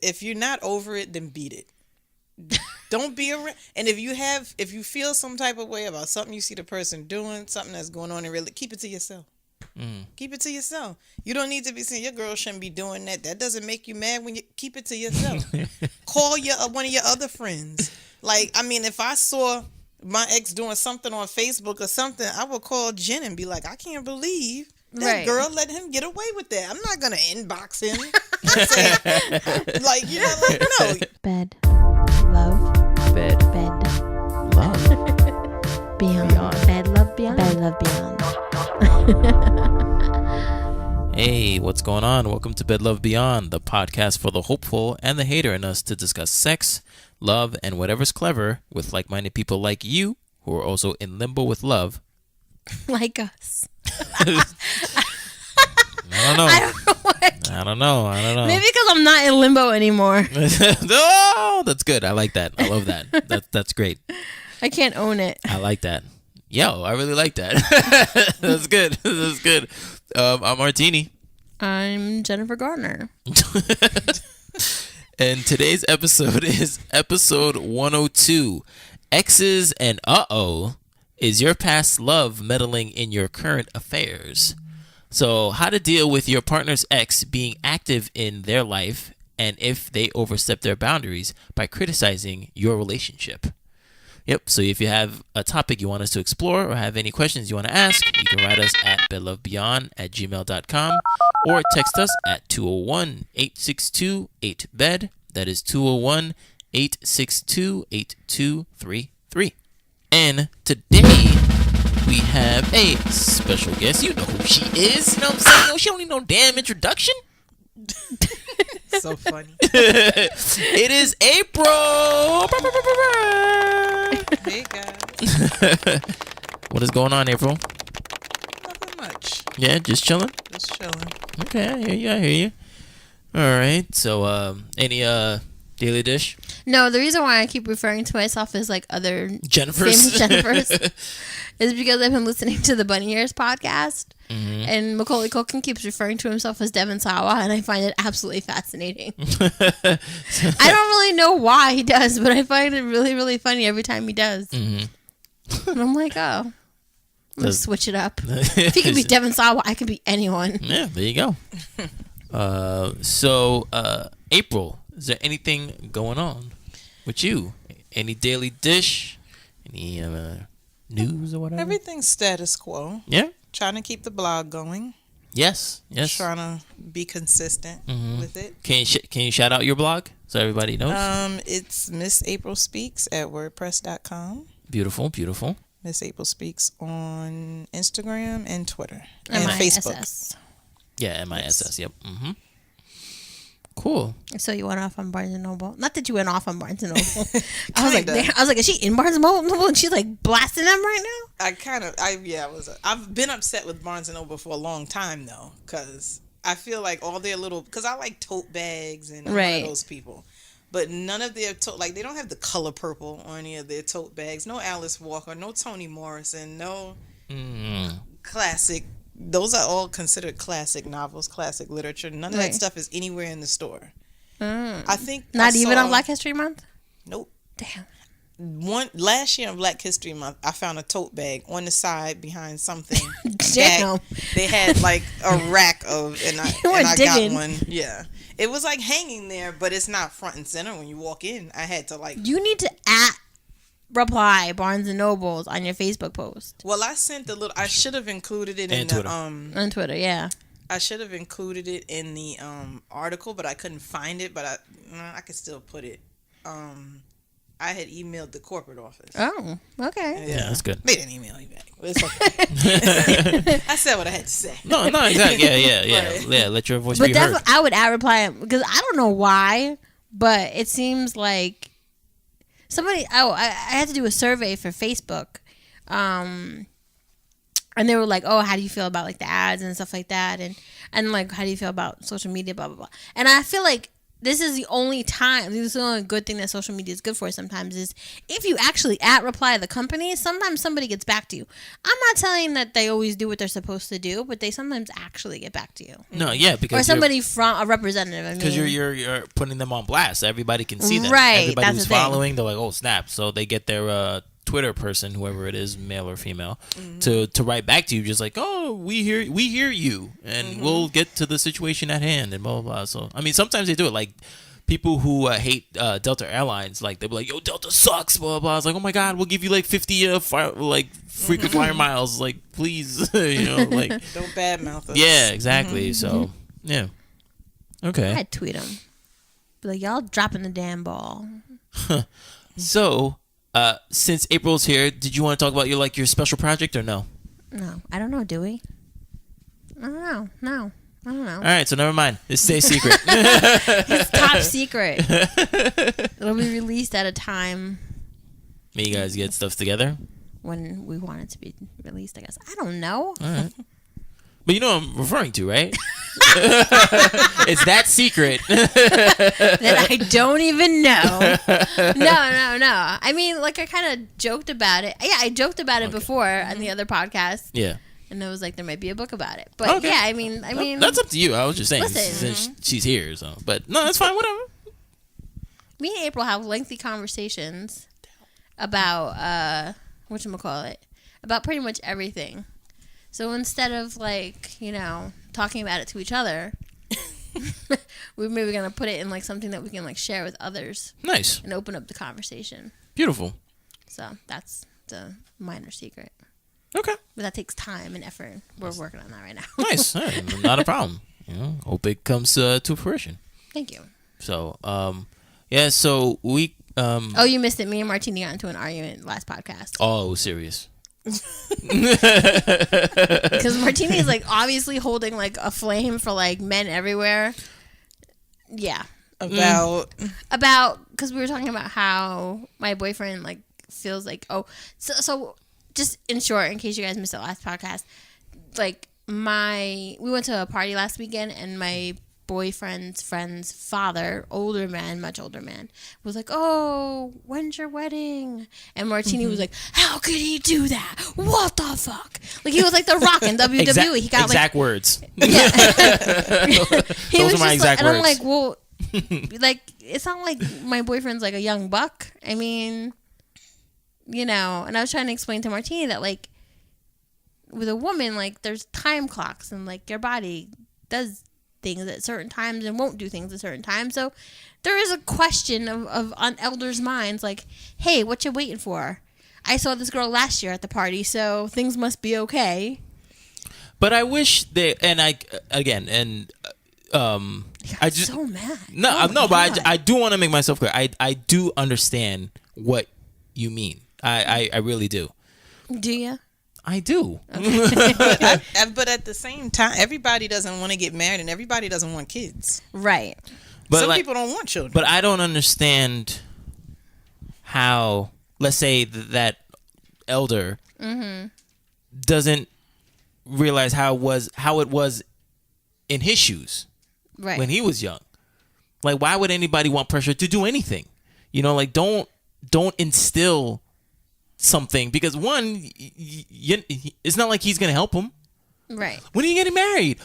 If you're not over it, then beat it. Don't be around. And if you feel some type of way about something you see the person doing, something that's going on, and really keep it to yourself. Keep it to yourself. You don't need to be saying your girl shouldn't be doing that. That doesn't make you mad when you keep it to yourself. Call one of your other friends. Like, I mean, if I saw my ex doing something on Facebook or something, I would call Jen and be like, I can't believe that girl let him get away with that. I'm not gonna inbox him. Like, you know, like, no. Bed, love, bed, love, beyond. Bed, love, beyond. Bed, love, beyond. Hey, what's going on? Welcome to Bed Love Beyond, the podcast for the hopeful and the hater in us to discuss sex, love, and whatever's clever with like-minded people like you who are also in limbo with love. Like us. I don't know. Maybe because I'm not in limbo anymore. Oh, that's good. I like that. I love that. That's great. I can't own it. I like that. Yo, I really like that. That's good. That's good. I'm Martini. I'm Jennifer Gardner. And today's episode is episode 102. Exes and uh-oh. Is your past love meddling in your current affairs? So, how to deal with your partner's ex being active in their life and if they overstep their boundaries by criticizing your relationship. Yep, so if you have a topic you want us to explore or have any questions you want to ask, you can write us at bedlovebeyond@gmail.com or text us at 201-862-8BED. That is 201-862-8233. And today we have a special guest. You know who she is. You know what I'm saying? She don't need no damn introduction. So funny. It is April. Hey guys. What is going on, April? Nothing much. Yeah, just chilling. Just chilling. Okay, I hear you. All right. So, any daily dish? No, the reason why I keep referring to myself as like other Jennifers. famous Jennifers is because I've been listening to the Bunny Ears podcast, and Macaulay Culkin keeps referring to himself as Devon Sawa, and I find it absolutely fascinating. I don't really know why he does, but I find it really, really funny every time he does. And I'm like, oh, I'm gonna switch it up. If he can be Devon Sawa, I can be anyone. Yeah, there you go. So, April, is there anything going on with you? Any daily dish? Any news or whatever? Everything's status quo. Yeah. Trying to keep the blog going. Yes. Trying to be consistent with it. Can you shout out your blog so everybody knows? It's Miss April Speaks at WordPress.com. Beautiful. Miss April Speaks on Instagram and Twitter and MISS. Facebook. Yeah, MISS. Yep. Cool. So you went off on Barnes and Noble? Not that you went off on Barnes and Noble. I was Kinda. like, is she in Barnes and Noble? And she's like blasting them right now. I've been upset with Barnes and Noble for a long time though, because I feel like all their because I like tote bags and one of those people, but none of their they don't have the color purple on any of their tote bags. No Alice Walker, no Toni Morrison, no classic. Those are all considered classic novels, classic literature. None of that stuff is anywhere in the store. I think not even on Black History Month. Nope. Damn. Last year on Black History Month, I found a tote bag on the side behind something. Damn. They had like a rack of, and I digging. got one. Yeah, it was like hanging there, but it's not front and center when you walk in. I had to You need to reply Barnes and Nobles on your Facebook post. Well, I sent the little. I should have included it in Twitter. On Twitter, yeah. I should have included it in the article, but I couldn't find it. But I could still put it. I had emailed the corporate office. Oh, okay. Yeah, that's good. They didn't email me back. It's okay. I said what I had to say. No, exactly. Yeah. Right. Yeah, let your voice But be heard. I would reply because I don't know why, but it seems like somebody. I had to do a survey for Facebook, and they were like, "Oh, how do you feel about like the ads and stuff like that, and like how do you feel about social media, blah blah blah." And I feel like this is the only time, this is the only good thing that social media is good for sometimes, is if you actually reply to the company, sometimes somebody gets back to you. I'm not telling that they always do what they're supposed to do, but they sometimes actually get back to you. No, yeah, because or somebody from a representative. Because you're putting them on blast. Everybody can see them. Right. Everybody that's who's the thing. following, they're like, oh snap! So they get their Twitter person, whoever it is, male or female, to write back to you, just like, oh, we hear you, and we'll get to the situation at hand, and blah blah blah. So I mean, sometimes they do it. Like people who hate Delta Airlines, like they'll be like, yo, Delta sucks, blah blah blah. It's like, oh my god, we'll give you like 50 frequent flyer miles, like please, like don't badmouth us. Yeah, exactly. So yeah, okay. I'd tweet them, be like, y'all dropping the damn ball. So. Since April's here, did you want to talk about your special project or no? No, I don't know. Do we? I don't know. No, I don't know. All right, so never mind. It stays secret. It's top secret. It'll be released at a time May you guys get stuff together? when we want it to be released, I guess. I don't know. All right. But you know what I'm referring to, right? It's that secret. That I don't even know. No. I mean, like, I kind of joked about it. Yeah, I joked about it before on the other podcast. Yeah. And it was like, there might be a book about it. But yeah, I mean, that's up to you. I was just saying, listen. since she's here, so. But no, that's fine. Whatever. Me and April have lengthy conversations about whatchamacallit, about pretty much everything. So instead of talking about it to each other, we're maybe gonna put it in like something that we can like share with others. Nice. And open up the conversation. Beautiful. So that's the minor secret. Okay. But that takes time and effort. We're working on that right now. Nice. All right. Not a problem. Hope it comes to fruition. Thank you. So, yeah. So we. Oh, you missed it. Me and Martini got into an argument last podcast. Oh, serious. Because Martini is like obviously holding like a flame for like men everywhere. Yeah. About because we were talking about how my boyfriend like feels like so just in short, in case you guys missed the last podcast, like we went to a party last weekend and my boyfriend's friend's father, much older man, was like, oh, when's your wedding? And Martini was like, how could he do that? What the fuck? Like he was like the Rock in WWE. He got exact words. Yeah. Those are my exact words. And I'm like, well, like it's not like my boyfriend's like a young buck. I mean, and I was trying to explain to Martini that like with a woman, like there's time clocks and like your body does things at certain times and won't do things at certain times. So there is a question of on elders' minds, like, hey, what you waiting for? I saw this girl last year at the party, so things must be okay. But I wish I just so mad. But I do want to make myself clear. I do understand what you mean. I really do. Do you? I do. Okay. but at the same time, everybody doesn't want to get married and everybody doesn't want kids. Right. But some people don't want children. But I don't understand how, let's say that elder doesn't realize how it was in his shoes when he was young. Like, why would anybody want pressure to do anything? Like don't instill something, because one, it's not like he's gonna help him. Right. When are you getting married?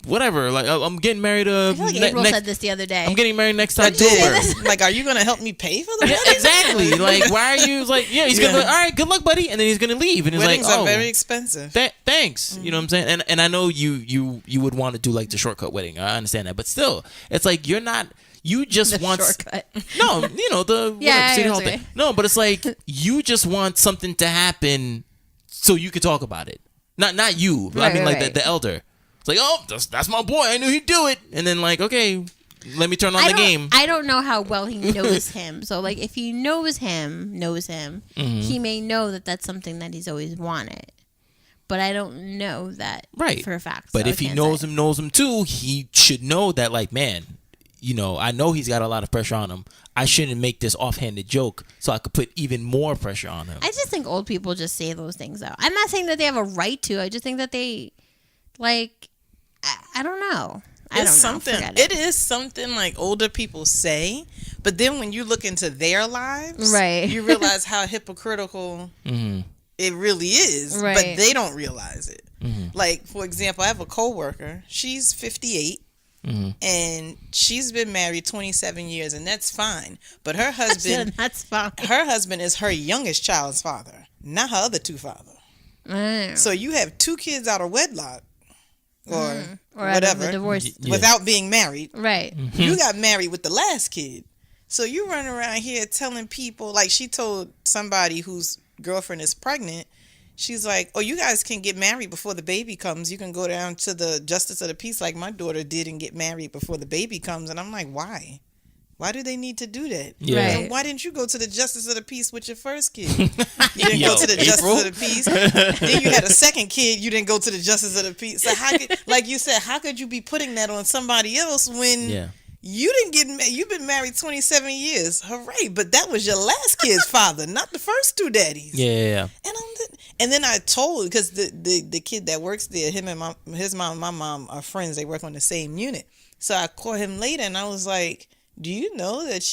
Whatever. Like I'm getting married. I feel like April said this the other day. I'm getting married next October. Like, are you gonna help me pay for the wedding? Exactly. Like, why are you like? Yeah, he's gonna be like, all right, good luck, buddy, and then he's gonna leave, and he's Weddings like, are very expensive. Thanks. You know what I'm saying? And I know you would want to do like the shortcut wedding. I understand that, but still, it's like you're not. You just want shortcut. No, the City Hall thing. No, but it's like you just want something to happen so you could talk about it. Not you. Right, I mean, like right. the elder. It's like, oh, that's my boy. I knew he'd do it. And then like, okay, let me turn on the game. I don't know how well he knows him. So like, if he knows him, he may know that that's something that he's always wanted. But I don't know that for a fact. But if he knows him too, he should know that, like, man, I know he's got a lot of pressure on him. I shouldn't make this offhanded joke so I could put even more pressure on him. I just think old people just say those things, though. I'm not saying that they have a right to. I just think that they, like, I don't know. I don't know. Something. It is something like older people say, but then when you look into their lives, right, you realize how hypocritical it really is. Right. But they don't realize it. Like, for example, I have a coworker. She's 58. And she's been married 27 years, and that's fine. But her husband, that's fine. Her husband is her youngest child's father, not her other two father. So you have 2 kids out of wedlock, or whatever, divorce without being married. Right. You got married with the last kid, so you run around here telling people, like she told somebody whose girlfriend is pregnant. She's like, oh, you guys can get married before the baby comes. You can go down to the Justice of the Peace like my daughter did and get married before the baby comes. And I'm like, why? Why do they need to do that? Yeah. Right. And why didn't you go to the Justice of the Peace with your first kid? You didn't go to the Justice of the Peace. Then you had a second kid. You didn't go to the Justice of the Peace. So how could, like you said, how could you be putting that on somebody else when you didn't get you've been married 27 years? Hooray. But that was your last kid's father, not the first 2 daddies. Yeah. And then I told, because the kid that works there, him and his mom and my mom are friends. They work on the same unit. So I called him later and I was like, do you know that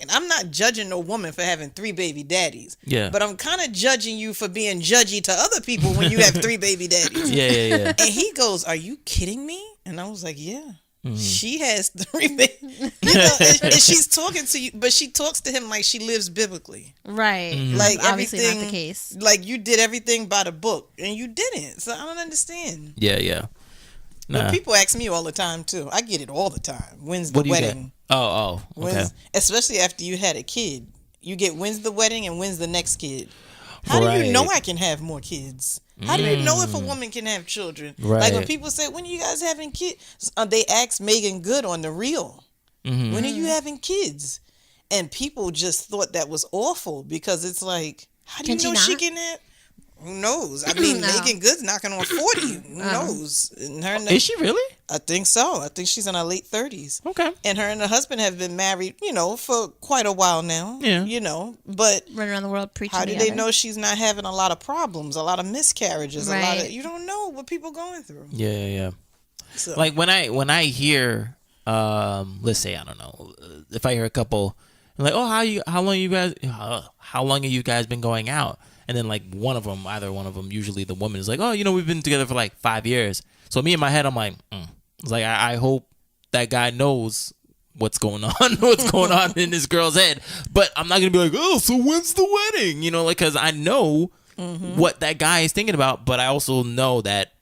I'm not judging no woman for having 3 baby daddies. Yeah. But I'm kind of judging you for being judgy to other people when you have 3 baby daddies. Yeah. And he goes, are you kidding me? And I was like, yeah. She has 3 babies. And she's talking to you, but she talks to him like she lives biblically. Right. Like obviously everything, not the case. like you did everything by the book, and you didn't. So I don't understand. Yeah. Nah. But people ask me all the time too. I get it all the time. When's the wedding? Oh, okay. Especially after you had a kid, you get when's the wedding and when's the next kid. How do you know I can have more kids? How do you know if a woman can have children? Right. Like when people say, when are you guys having kids? They asked Megan Good on The Real, when are you having kids? And people just thought that was awful because it's like, how do you know she can have? Who knows? I mean, Megan Good's knocking on 40. Who knows? And is she really? I think so. I think she's in her late 30s. Okay. And her and her husband have been married, for quite a while now. Yeah. But running around the world preaching. how do they know she's not having a lot of problems, a lot of miscarriages, a lot of, you don't know what people going through. Yeah. So. Like when I hear, let's say, I don't know, if I hear a couple like, oh, how long have you guys been going out? And then like either one of them, usually the woman is like, oh, we've been together for like 5 years. So me in my head, I'm like, It's like, I hope that guy knows what's going on in this girl's head. But I'm not going to be like, oh, so when's the wedding? Because I know what that guy is thinking about, but I also know that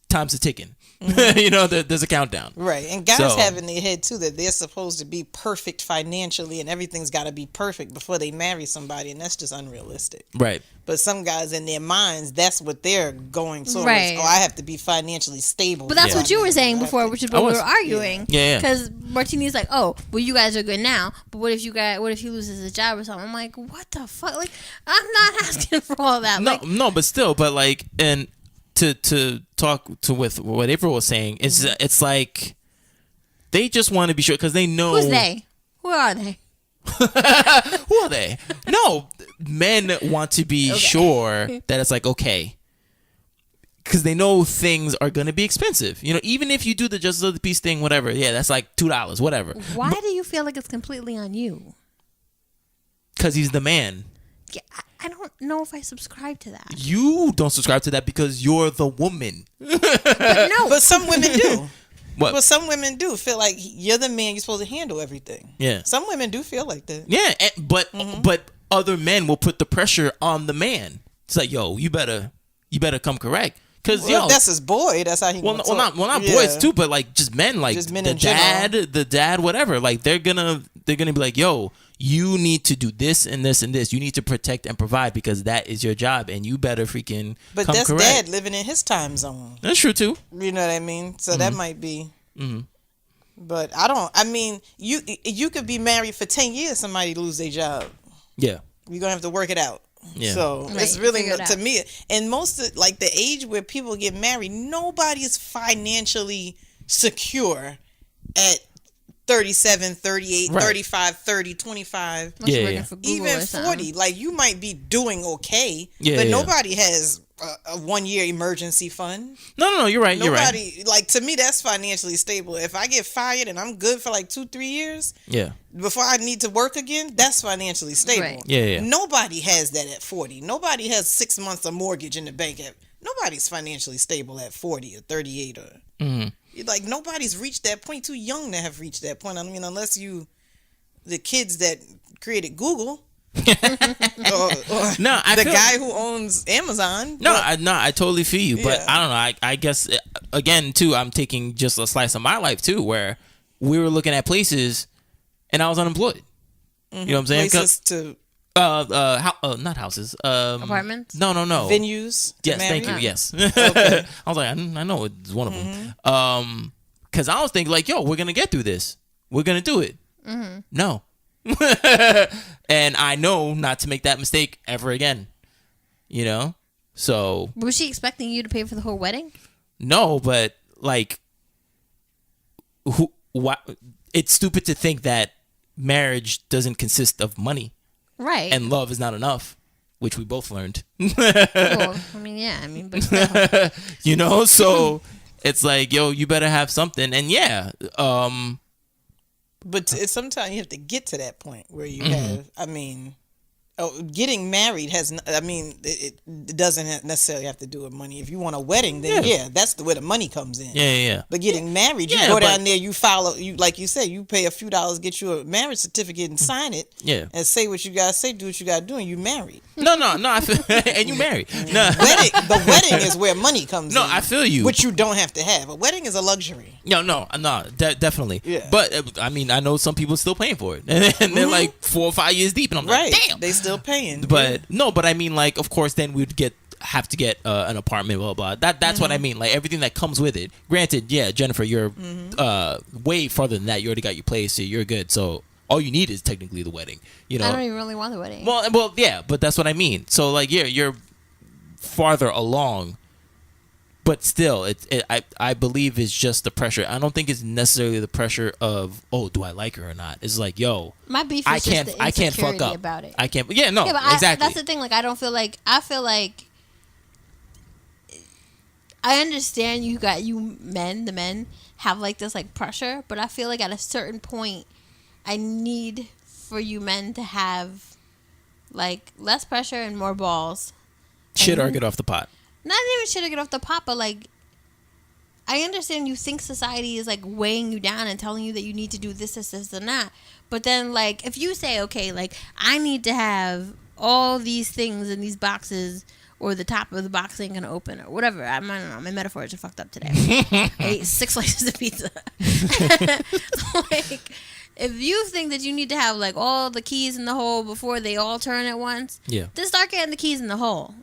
time's a ticking. There's a countdown. Right. And guys have in their head, too, that they're supposed to be perfect financially and everything's got to be perfect before they marry somebody. And that's just unrealistic. Right. But some guys in their minds, that's what they're going towards. Right. Oh, I have to be financially stable. But that's what you were saying before, which is what we were arguing. Yeah. Because Martini's like, oh, well, you guys are good now, but what if he loses his job or something? I'm like, what the fuck? Like, I'm not asking for all that. No, but still, but like, and to talk to with what April was saying, it's like they just want to be sure because they know. Who's they? Who are they? Who are they? No, men want to be sure that it's like, okay, because they know things are going to be expensive. Even if you do the Justice of the Peace thing, whatever, yeah, that's like $2, whatever. Why do you feel like it's completely on you? Because he's the man. Yeah, I don't know if I subscribe to that. You don't subscribe to that because you're the woman. But some women do. What? Well, some women do feel like you're the man. You're supposed to handle everything. Yeah. Some women do feel like that. Yeah, but other men will put the pressure on the man. It's like, yo, you better come correct. Because that's his boy. That's how he. Not boys too, but like just men, like just men the dad, whatever. Like they're gonna be like, yo, you need to do this and this and this. You need to protect and provide because that is your job, and you better freaking. But come that's correct. dad living in his time zone. That's true too. You know what I mean? So that might be. But you could be married for 10 years, somebody lose their job. Yeah. You're gonna have to work it out. Yeah. So Right, it's really figure it to out. me, and most of like the age where people get married, nobody is financially secure at 37, 38, Right. 35, 30, 25, Unless you're Yeah, working yeah. for Google even or 40. something. Like you might be doing okay, Yeah, but yeah. nobody has a 1 year emergency fund. No, you're right. Nobody, like, to me, that's financially stable. If I get fired and I'm good for like 2-3 years, before I need to work again, that's financially stable. Right. Yeah. Nobody has that at 40. Nobody has 6 months of mortgage in the bank. Nobody's financially stable at 40 or 38 or like nobody's reached that point. Too young to have reached that point. I mean, unless the kids that created Google. or the guy who owns Amazon. I totally feel you, but I don't know. I guess again too, I'm taking just a slice of my life too, where we were looking at places, and I was unemployed. You know what I'm saying? Places to not houses, apartments. No. Venues. Yes, thank you. Yes. Okay. I was like, I know it's one of them. Because I was thinking like, yo, we're gonna get through this. We're gonna do it. No. And I know not to make that mistake ever again. You know? So was she expecting you to pay for the whole wedding? No, but like it's stupid to think that marriage doesn't consist of money. Right. And love is not enough, which we both learned. Well, but still. You know, so it's like, yo, you better have something. And but sometimes you have to get to that point where you have, getting married it doesn't necessarily have to do with money. If you want a wedding, then that's where the money comes in. Yeah. But getting married, you go down there, you follow, like you said, you pay a few dollars, get you a marriage certificate and sign it. Yeah. And say what you gotta say, do what you gotta do, and you married. No. I feel, and you married. No. The wedding is where money comes in. No, I feel you. Which you don't have to have. A wedding is a luxury. No, definitely. Yeah. But I know some people still paying for it, and they're like 4 or 5 years deep, and I'm like, damn. They still paying. But but I mean, like, of course, then we'd have to get an apartment, blah blah. That's what I mean. Like everything that comes with it. Granted, Jennifer, you're way farther than that. You already got your place, so you're good. So all you need is technically the wedding. You know, I don't even really want the wedding. Well, yeah, but that's what I mean. So like, you're farther along. But still, I believe it's just the pressure. I don't think it's necessarily the pressure of, oh, do I like her or not? It's like, yo, my beef is just the insecurity about it. I can't. Yeah, no, but exactly. That's the thing. Like, I feel like I understand the men have like this like pressure, but I feel like at a certain point, I need for you men to have like less pressure and more balls. Shit or get off the pot. Not even shit to get off the pot, but like, I understand you think society is like weighing you down and telling you that you need to do this, and that. But then, like, if you say, okay, like, I need to have all these things in these boxes, or the top of the box ain't gonna open, or whatever. I don't know. My metaphors are fucked up today. I ate 6 slices of pizza. Like, if you think that you need to have like all the keys in the hole before they all turn at once, then start getting the keys in the hole.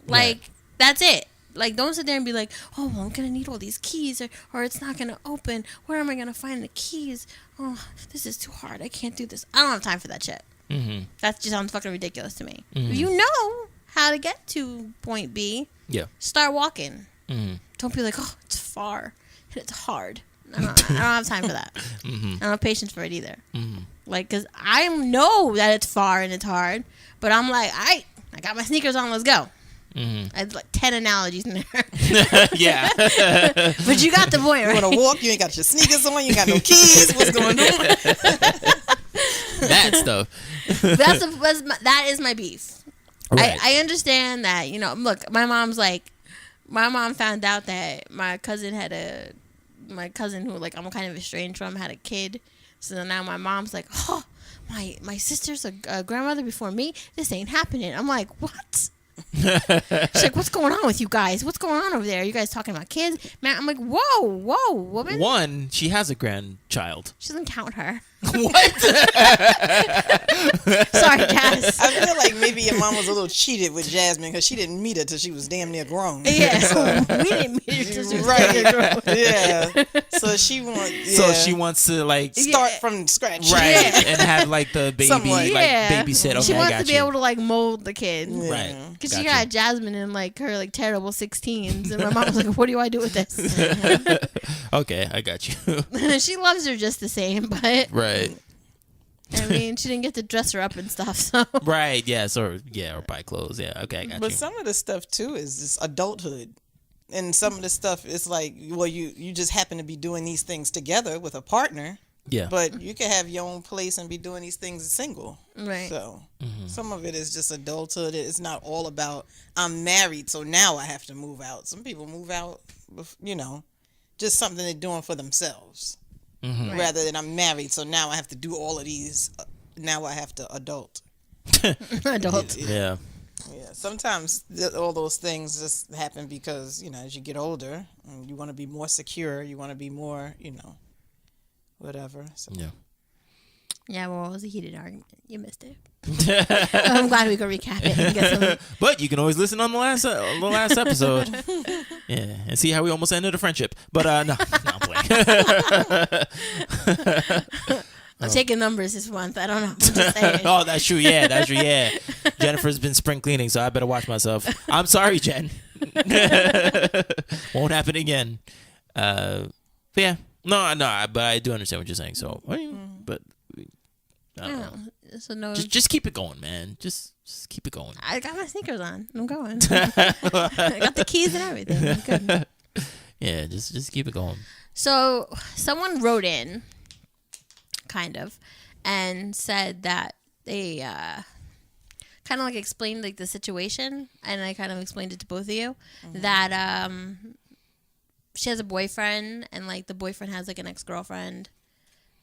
Like. Right. That's it. Like, don't sit there and be like, oh, well, I'm going to need all these keys or it's not going to open. Where am I going to find the keys? Oh, this is too hard. I can't do this. I don't have time for that shit. That just sounds fucking ridiculous to me. If you know how to get to point B, start walking. Don't be like, oh, it's far and it's hard. I don't have time for that. I don't have patience for it either. Like, because I know that it's far and it's hard, but I'm like, I got my sneakers on. Let's go. I had like 10 analogies in there. Yeah. But you got the point, right? You want to walk, you ain't got your sneakers on, you got no keys. What's going on? That stuff. That is my beef. Right. I understand that, you know, look, my mom found out that my cousin who like I'm kind of estranged from had a kid. So now my mom's like, oh, my sister's a grandmother before me. This ain't happening. I'm like, what? She's like, what's going on with you guys? What's going on over there? Are you guys talking about kids? Man, I'm like, whoa, woman. One, she has a grandchild. She doesn't count her. What? Sorry, Jazz. I feel like maybe your mom was a little cheated with Jasmine because she didn't meet her till she was damn near grown. Yeah, so we didn't meet her till she was right. damn near grown. Yeah. So she wants to like start from scratch, right? And have like the baby babysit. Okay, she wants to be able to like mold the kid, right? Because she got Jasmine in like her like terrible 16s, and my mom was like, "What do I do with this?" Okay, I got you. She loves her just the same, but right. I mean, she didn't get to dress her up and stuff, so. Right, yes, or buy clothes. Yeah, okay, I got But you. some of the stuff too is just adulthood. And some of the stuff is like, well, you just happen to be doing these things together with a partner. Yeah. But you can have your own place and be doing these things single. Right. So some of it is just adulthood. It's not all about, I'm married, so now I have to move out. Some people move out, just something they're doing for themselves. Right. Rather than I'm married, so now I have to do all of these. Now I have to adult. Adult. Yeah. Yeah, sometimes all those things just happen because, as you get older, you want to be more secure. You want to be more, whatever. So. Yeah. Yeah, well, it was a heated argument. You missed it. I'm glad we could recap it and get some. But you can always listen on the last episode. Yeah, and see how we almost ended a friendship. But no, I'm playing. I'm taking numbers this month. I don't know. I'm just saying. Oh, that's true. Yeah. Jennifer's been spring cleaning, so I better watch myself. I'm sorry, Jen. Won't happen again. But yeah. No, but I do understand what you're saying. So, but I don't know. So no. Just keep it going, man. Just keep it going. I got my sneakers on. I'm going. I got the keys and everything. I'm good. Yeah, just keep it going. So someone wrote in, kind of, and said that they kind of like explained like the situation, and I kind of explained it to both of you that she has a boyfriend, and like the boyfriend has like an ex-girlfriend,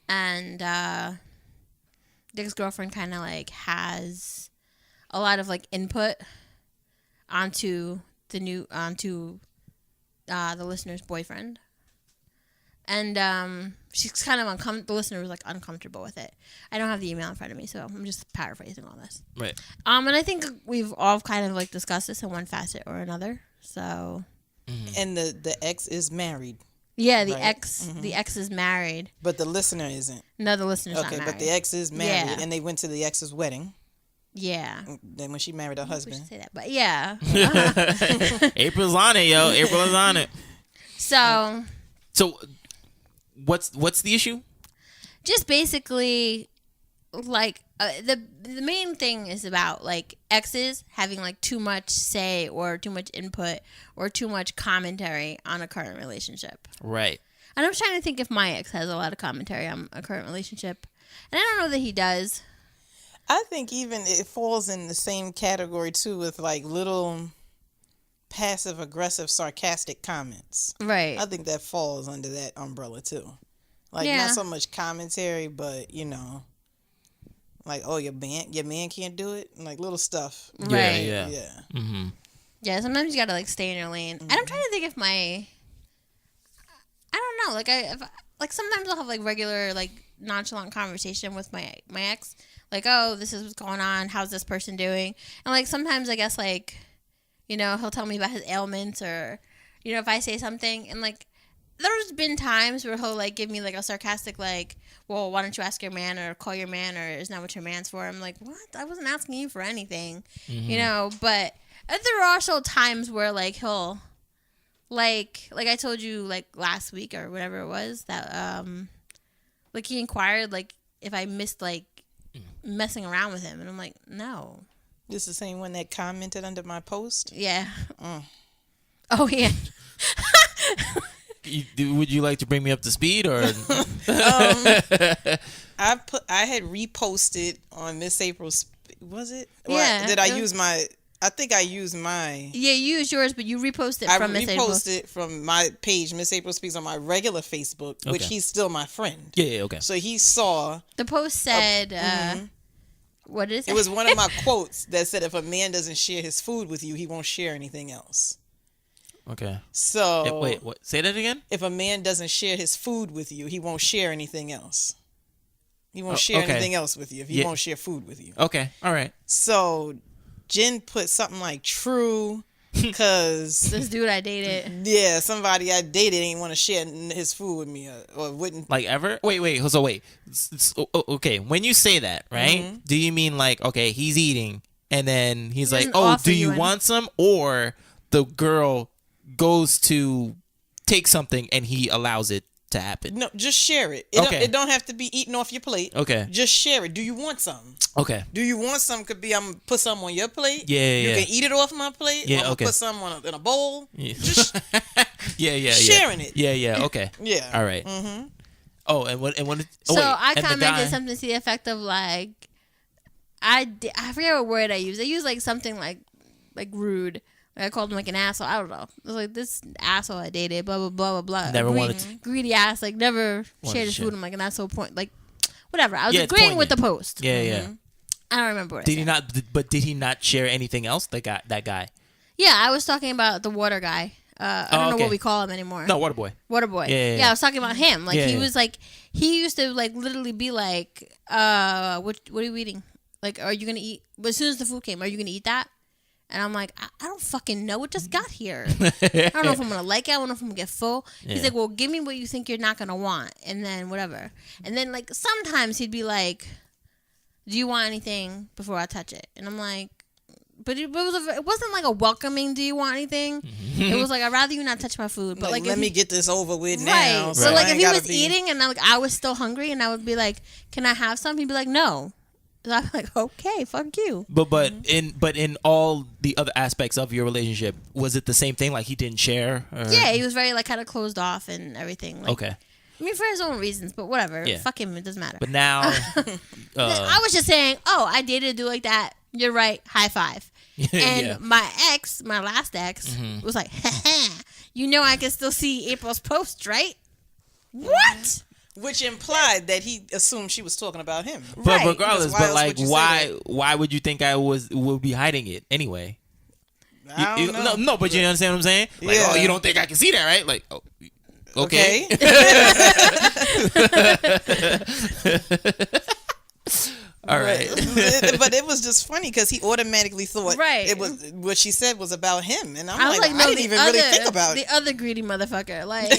and the ex-girlfriend kind of like has a lot of like input onto the listener's boyfriend. And she's kind of the listener was like uncomfortable with it. I don't have the email in front of me, so I'm just paraphrasing all this. Right. And I think we've all kind of like discussed this in one facet or another. So. And the ex is married. Yeah, the right? ex is married. But the listener isn't. No, the listener's not Okay, married. but the ex is married, Yeah. and they went to the ex's wedding. Yeah. Then when she married her We husband. should say that, but yeah. April's on it, yo. April is on it. So what's the issue? just basically like the main thing is about like exes having like too much say or too much input or too much commentary on a current relationship. Right. And I'm trying to think if my ex has a lot of commentary on a current relationship. And I don't know that he does. I think even it falls in the same category too with like little passive aggressive sarcastic comments. Right. I think that falls under that umbrella too. Like Yeah. not so much commentary, but like, oh, your man can't do it, and like little stuff. Right. Yeah. Yeah. Yeah, sometimes you gotta like stay in your lane. And I'm trying to think if I don't know, like sometimes I'll have like regular like nonchalant conversation with my ex, like, oh, this is what's going on, how's this person doing, and like sometimes I guess like, he'll tell me about his ailments, or if I say something, and like there's been times where he'll like give me like a sarcastic like, well, why don't you ask your man or call your man, or isn't that what your man's for? I'm like, what? I wasn't asking you for anything, but there are also times where like he'll like I told you like last week or whatever it was that like he inquired like if I missed like messing around with him, and I'm like, no. This is the same one that commented under my post. Yeah. Oh yeah. Would you like to bring me up to speed, or? I had reposted on Miss April's. Was it? Yeah. Did I use my? I think I used my. Yeah, you used yours, but you reposted I from Miss April. reposted from my page, Miss April Speaks, on my regular Facebook, which Okay. he's still my friend. Yeah. Okay. So he saw. The post said, what is it? It was one of my quotes that said, "If a man doesn't share his food with you, he won't share anything else." Okay. So Wait. What? Say that again. if a man doesn't share his food with you, he won't share anything else. He won't share okay. anything else with you if he Yeah. won't share food with you. Okay. All right. So Jen put something like true because, this dude I dated. yeah, somebody I dated ain't want to share his food with me or wouldn't. Like ever? Wait. So wait. Okay. When you say that, right? Do you mean like, okay, he's eating, and then he's like, doesn't oh, offer do you you any- want some? Or the girl goes to take something and he allows it to happen? No, just share it. Okay. It don't have to be eaten off your plate. Okay. Just share it. Do you want something? Okay. Do you want some? Could be I'm gonna put some on your plate. Yeah. You can eat it off my plate. Yeah, Or I'm okay. gonna put some in a bowl. Yeah. Just yeah. sharing it. Yeah. Okay. Yeah. All right. Mm-hmm. Oh, and what? So I and the commented guy- something to the effect of like, I forget what word I used. I used like something like rude. Like I called him like an asshole. I don't know. It was like this asshole I dated. Blah blah blah blah blah. Never wanted to- greedy ass. Like never Wanted shared to his share. food. I'm like an asshole point. Like whatever. I was Yeah, it's agreeing with the poignant. post. Yeah. I don't remember what I Did said. he not? But did he not share anything else? That guy. Yeah, I was talking about the water guy. I don't know okay. what we call him anymore. No, Waterboy. Waterboy. Yeah. I was talking about him. Like Yeah, he yeah. was like he used to like literally be like, what are you eating? Like, are you gonna eat? But as soon as the food came, are you gonna eat that? And I'm like, I don't fucking know. It just got here. I don't know if I'm gonna like it. I don't know if I'm gonna get full. Yeah. He's like, well, give me what you think you're not gonna want, and then whatever. And then like sometimes he'd be like, do you want anything before I touch it? And I'm like, but it wasn't like a welcoming. Do you want anything? It was like I'd rather you not touch my food. But like let if me he- get this over with right. now. So I like ain't if he gotta was be- eating and I was still hungry and I would be like, can I have some? He'd be like, no. So I'm like, okay, fuck you. But in all the other aspects of your relationship, was it the same thing? Like he didn't share? Or? Yeah, he was very like kind of closed off and everything. Like, Okay. I mean, for his own reasons, but whatever. Yeah. Fuck him. It doesn't matter. But now, I was just saying, oh, I dated a dude like that. You're right. High five. And yeah. my last ex, was like, you know I can still see April's post, right? What? Which implied that he assumed she was talking about him. But Right. regardless, Because why but else like, would you say why that? why would you think I would be hiding it anyway? I don't know. No, but you understand what I'm saying? Like, Yeah. oh, you don't think I can see that, right? Like, oh, okay. All right. But it was just funny because he automatically thought Right. it was what she said was about him, and I'm I was like, like, I no, didn't even really think about the it. other greedy motherfucker. Like,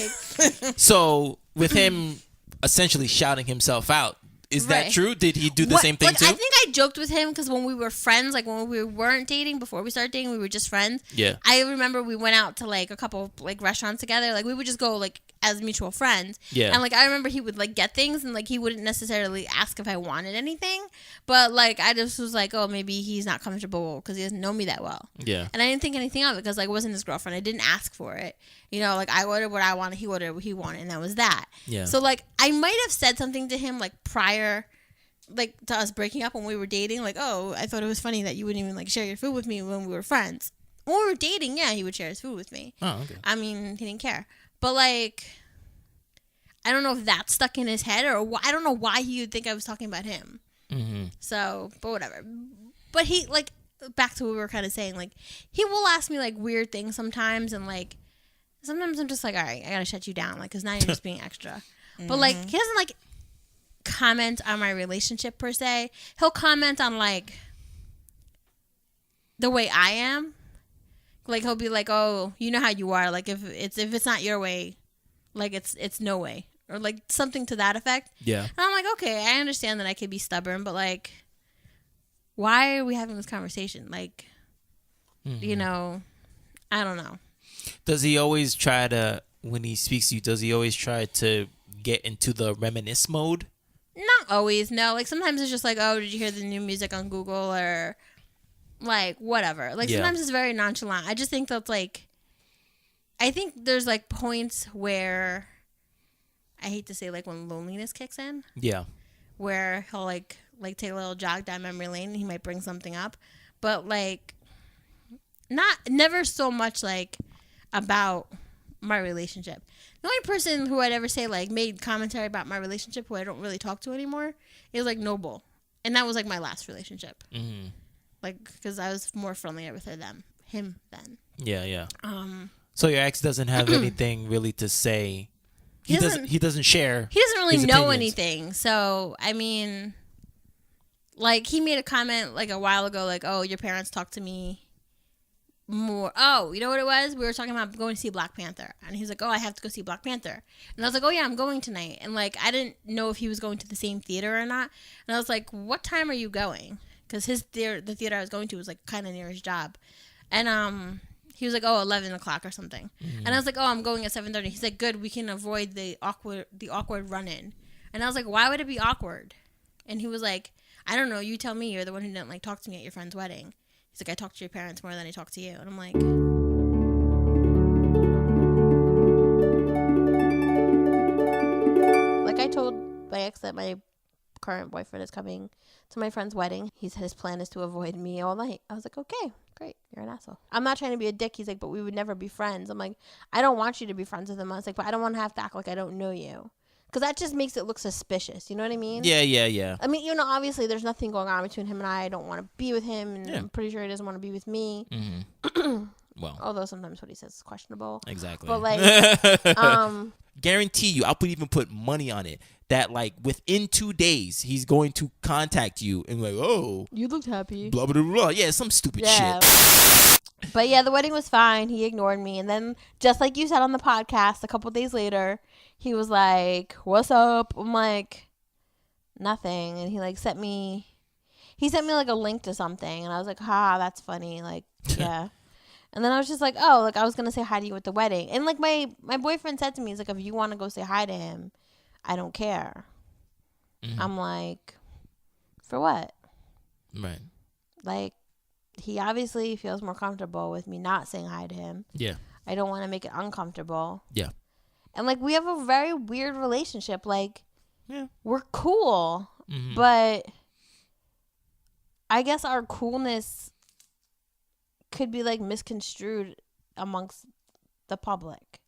So with him essentially shouting himself out, is that Right. true? Did he do the What- same thing like, too? I think I joked with him because when we were friends, like when we weren't dating, before we started dating, we were just friends. Yeah. I remember we went out to like a couple like restaurants together. Like we would just go like as mutual friends. Yeah. And like I remember he would like get things and like he wouldn't necessarily ask if I wanted anything, but like I just was like, oh, maybe he's not comfortable because he doesn't know me that well. Yeah. And I didn't think anything of it because like it wasn't his girlfriend. I didn't ask for it. You know, like I ordered what I wanted, he ordered what he wanted, and that was that. Yeah. So like I might have said something to him like prior, like to us breaking up when we were dating, like, oh, I thought it was funny that you wouldn't even like share your food with me when we were friends. When we were dating, yeah, he would share his food with me. Oh, okay. I mean, he didn't care. But like, I don't know if that stuck in his head or I don't know why he would think I was talking about him. Mm-hmm. So, but whatever. But he like back to what we were kind of saying, like he will ask me like weird things sometimes, and like sometimes I'm just like, all right, I gotta shut you down, like because now you're just being extra. But like he doesn't like comment on my relationship per se. He'll comment on like the way I am. Like he'll be like, "Oh, you know how you are. Like if it's not your way, like it's no way." Or like something to that effect. Yeah. And I'm like, "Okay, I understand that I could be stubborn, but like why are we having this conversation? Like you know, I don't know." Does he always try to, when he speaks to you, does he always try to get into the reminisce mode? Not always, no. Like sometimes it's just like, oh, did you hear the new music on Google or like whatever. Like Yeah. sometimes it's very nonchalant. I just think that's like, I think there's like points where I hate to say like when loneliness kicks in, Yeah. where he'll like take a little jog down memory lane and he might bring something up, but like never so much like about my relationship. The only person who I'd ever say like made commentary about my relationship who I don't really talk to anymore is like Noble, and that was like my last relationship. Mm-hmm. Like because I was more friendlier with him then. Yeah. So your ex doesn't have anything really to say. He doesn't share. He doesn't really his know opinions. anything. So I mean, like he made a comment like a while ago, like, "Oh, your parents talk to me more." Oh, you know what it was? We were talking about going to see Black Panther, and he's like, "Oh, I have to go see Black Panther," and I was like, "Oh yeah, I'm going tonight." And like I didn't know if he was going to the same theater or not, and I was like, "What time are you going?" Because the theater I was going to was like kind of near his job, and He was like, 11 o'clock or something. And I was like, I'm going at 7:30. He's like, good, we can avoid the awkward run-in. And I was like, why would it be awkward? And he was like, I don't know, you tell me. You're the one who didn't talk to me at your friend's wedding. He's like, I talked to your parents more than I talked to you. And I'm like, I told my ex that my current boyfriend is coming to my friend's wedding. His plan is to avoid me all night. I was like, okay, great. You're an asshole. I'm not trying to be a dick. He's like, but we would never be friends. I'm like, I don't want you to be friends with him. I was like, but I don't want to have to act like I don't know you. Because that just makes it look suspicious. You know what I mean? Yeah. I mean, obviously there's nothing going on between him and I don't want to be with him. And I'm pretty sure he doesn't want to be with me. Well. Although sometimes what he says is questionable. Exactly. But guarantee you, I'll even put money on it that within 2 days he's going to contact you and oh, you looked happy. Blah blah blah. Yeah, some stupid shit. But yeah, the wedding was fine. He ignored me, and then just like you said on the podcast, a couple days later, he was like, "What's up?" I'm like, "Nothing," and he sent me a link to something, and I was like, "Ha, that's funny." Yeah. And then I was just like, oh, I was going to say hi to you at the wedding. And, my boyfriend said to me, he's like, if you want to go say hi to him, I don't care. I'm like, for what? Right. He obviously feels more comfortable with me not saying hi to him. Yeah. I don't want to make it uncomfortable. Yeah. And, we have a very weird relationship. Yeah. We're cool. But I guess our coolness could be misconstrued amongst the public.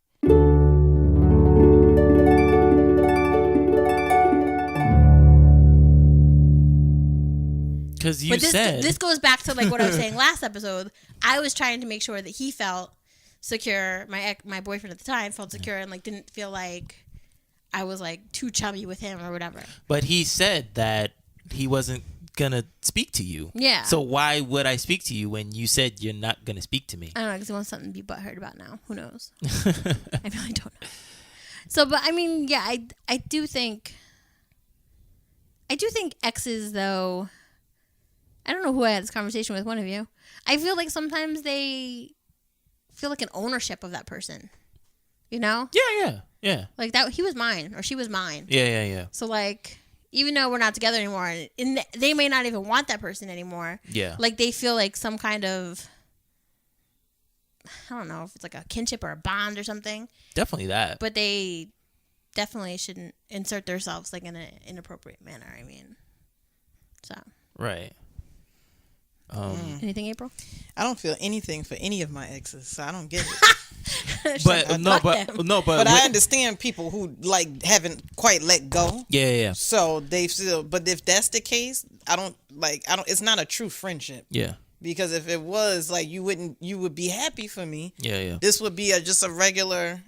Because this goes back to what I was saying last episode. I was trying to make sure that he felt secure. My boyfriend at the time felt secure and didn't feel like I was too chummy with him or whatever. But he said that he wasn't gonna speak to you. Yeah. So why would I speak to you when you said you're not gonna speak to me? I don't know, because he wants something to be butthurt about now. Who knows? I really don't know. So, but I mean, yeah, I do think exes, though. I don't know who I had this conversation with. One of you. I feel like sometimes they feel an ownership of that person. You know? Yeah. That he was mine or she was mine. Yeah. So even though we're not together anymore, and they may not even want that person anymore. Yeah. They feel some kind of, I don't know if it's a kinship or a bond or something. Definitely that. But they definitely shouldn't insert themselves in an inappropriate manner. I mean, so. Right. Anything, April? I don't feel anything for any of my exes, so I don't get it. But I understand people who haven't quite let go. Yeah. So they still, but if that's the case, I don't. It's not a true friendship. Yeah. Because if it was you would be happy for me. Yeah. This would be just a regular,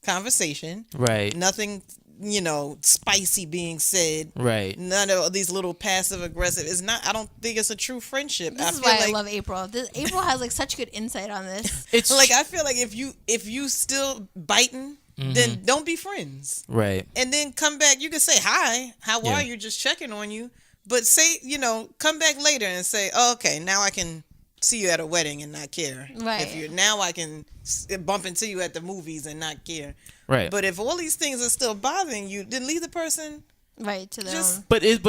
conversation. Right. Nothing, spicy being said. Right. None of these little passive aggressive. It's not. I don't think it's a true friendship. This is why I love April. April has such good insight on this. It's I feel like if you still biting, then don't be friends. Right. And then come back. You can say hi. How are you? Just checking on you. But say come back later and say, oh, okay, now I can see you at a wedding and not care. Right. Now I can bump into you at the movies and not care. Right. But if all these things are still bothering you, then leave the person right to their own. But isn't